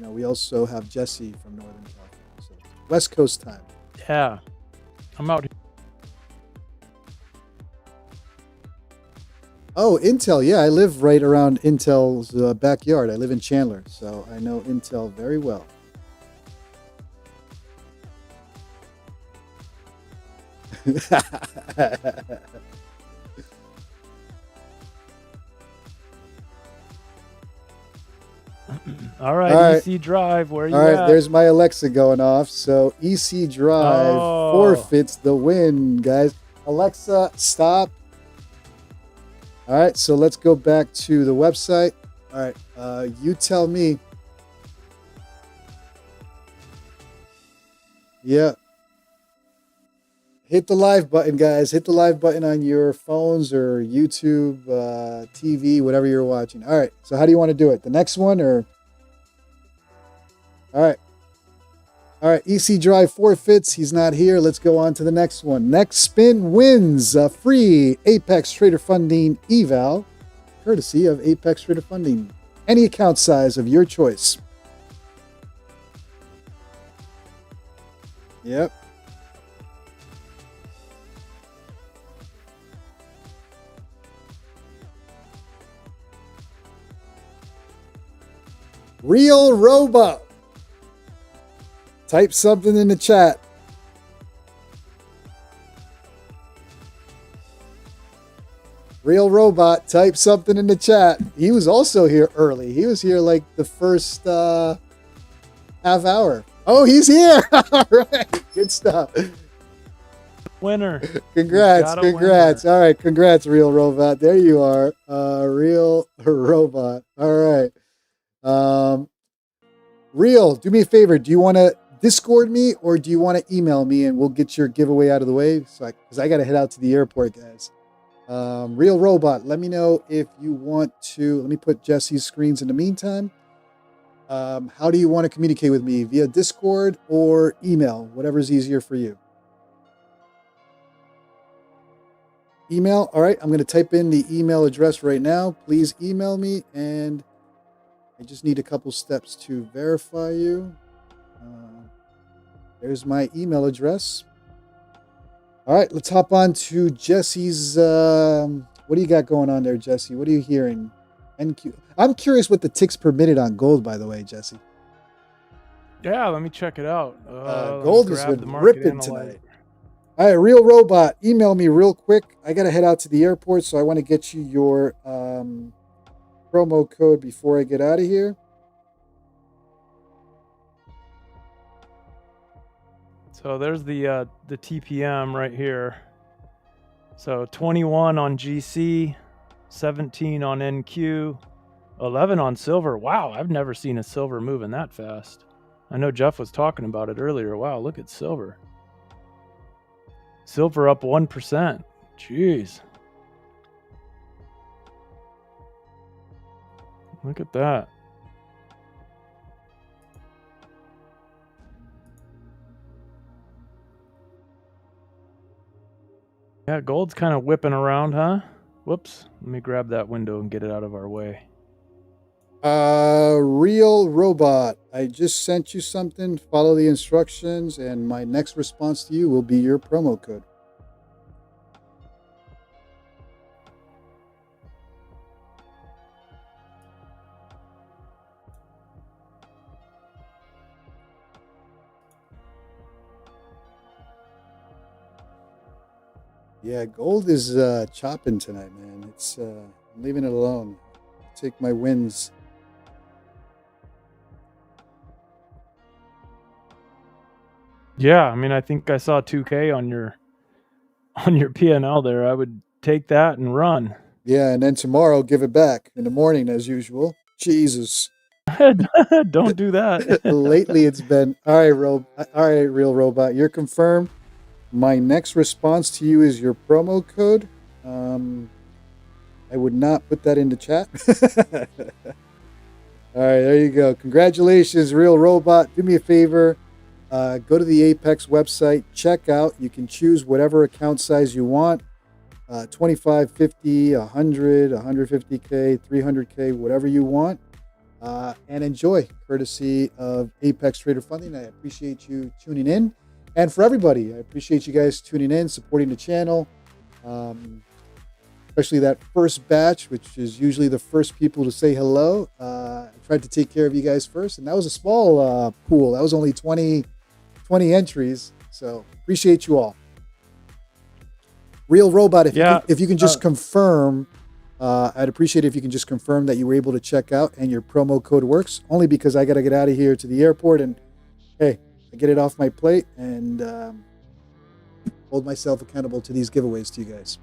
we also have Jesse from Northern California. So West Coast time. Yeah, I'm out here. Oh, Intel. Yeah, I live right around Intel's backyard. I live in Chandler, so I know Intel very well. All right, All right. EC Drive, where are you All right, at? there's my Alexa going off. So EC Drive forfeits the win, guys. Alexa, stop. All right, so let's go back to the website. All right, you tell me. Yeah. Hit the live button, guys. Hit the live button on your phones or YouTube, TV, whatever you're watching. All right, so how do you want to do it? The next one or? All right. All right, EC Drive forfeits. He's not here. Let's go on to the next one. Next spin wins a free Apex Trader Funding eval, courtesy of Apex Trader Funding. Any account size of your choice. Yep. Real Robot. Type something in the chat. Real Robot, type something in the chat. He was also here early. He was here like the first half hour. Oh, he's here. All right. Good stuff. Winner. Congrats. Congrats. All right. Congrats, Real Robot. There you are. Real Robot. All right. Real, do me a favor. Do you want to Discord me or do you want to email me and we'll get your giveaway out of the way? So because I got to head out to the airport, guys. Real Robot, let me know if you want to. Let me put Jesse's screens in the meantime. How do you want to communicate with me? Via Discord or email? Whatever's easier for you. Email. All right. I'm going to type in the email address right now. Please email me, and I just need a couple steps to verify you. There's my email address. All right, let's hop on to Jesse's. What do you got going on there, Jesse? What are you hearing? NQ. I'm curious what the ticks per minute on gold, by the way, Jesse. Yeah, let me check it out. Gold has been ripping tonight. All right, Real Robot, email me real quick. I got to head out to the airport, so I want to get you your promo code before I get out of here. So there's the TPM right here. So 21 on GC, 17 on NQ, 11 on silver. Wow, I've never seen a silver moving that fast. I know Jeff was talking about it earlier. Wow, look at silver. Silver up 1%. Jeez. Look at that. Yeah, gold's kind of whipping around, huh? Whoops. Let me grab that window and get it out of our way. Real Robot, I just sent you something. Follow the instructions, and my next response to you will be your promo code. Yeah, gold is chopping tonight, man. It's I'm leaving it alone. Take my wins. Yeah, I mean, I think I saw 2K on your P&L there. I would take that and run. Yeah, and then tomorrow give it back in the morning as usual. Jesus. Don't do that. Lately it's been all right, Real Robot. You're confirmed. My next response to you is your promo code. I would not put that in the chat. All right, there you go. Congratulations, Real Robot. Do me a favor. Go to the Apex website. Check out. You can choose whatever account size you want. 25, 50, 100, 150K, 300K, whatever you want. And enjoy, courtesy of Apex Trader Funding. I appreciate you tuning in. And for everybody, I appreciate you guys tuning in, supporting the channel. Especially that first batch, which is usually the first people to say hello. I tried to take care of you guys first. And that was a small pool. That was only 20 entries. So appreciate you all. Real Robot, if you can just confirm I'd appreciate it if you can just confirm that you were able to check out and your promo code works, only because I got to get out of here to the airport and, hey, I get it off my plate and hold myself accountable to these giveaways to you guys.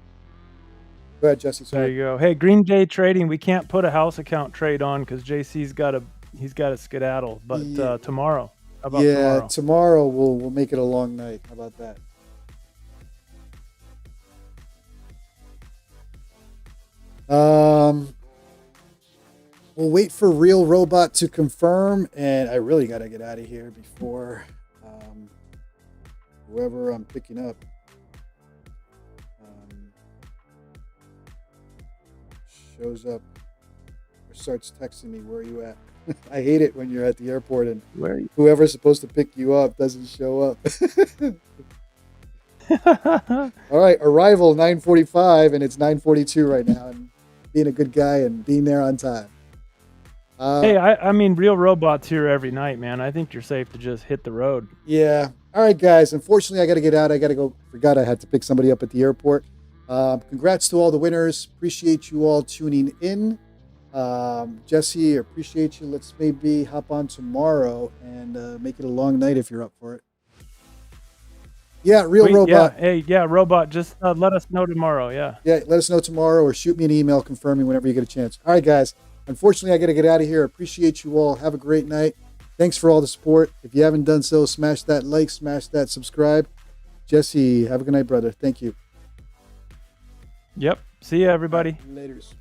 Go ahead, Jesse. Sorry. There you go. Hey, Green Day Trading, we can't put a house account trade on because JC's got to skedaddle. But tomorrow, how about tomorrow we'll make it a long night. How about that? We'll wait for Real Robot to confirm, and I really got to get out of here before whoever I'm picking up shows up or starts texting me, where are you at? I hate it when you're at the airport and whoever's supposed to pick you up doesn't show up. All right, arrival 9:45, and it's 9:42 right now, and being a good guy and being there on time. Hey, I mean, Real Robot's here every night, man. I think you're safe to just hit the road. Yeah. All right, guys. Unfortunately, I got to get out. I got to go. Forgot I had to pick somebody up at the airport. Congrats to all the winners. Appreciate you all tuning in. Jesse, appreciate you. Let's maybe hop on tomorrow and make it a long night if you're up for it. Yeah, Robot. Yeah, hey, yeah, Robot. Just let us know tomorrow. Yeah. Yeah, let us know tomorrow or shoot me an email confirming whenever you get a chance. All right, guys. Unfortunately, I got to get out of here. Appreciate you all. Have a great night. Thanks for all the support. If you haven't done so, smash that like, smash that subscribe. Jesse, have a good night, brother. Thank you. Yep. See you, everybody. Laters.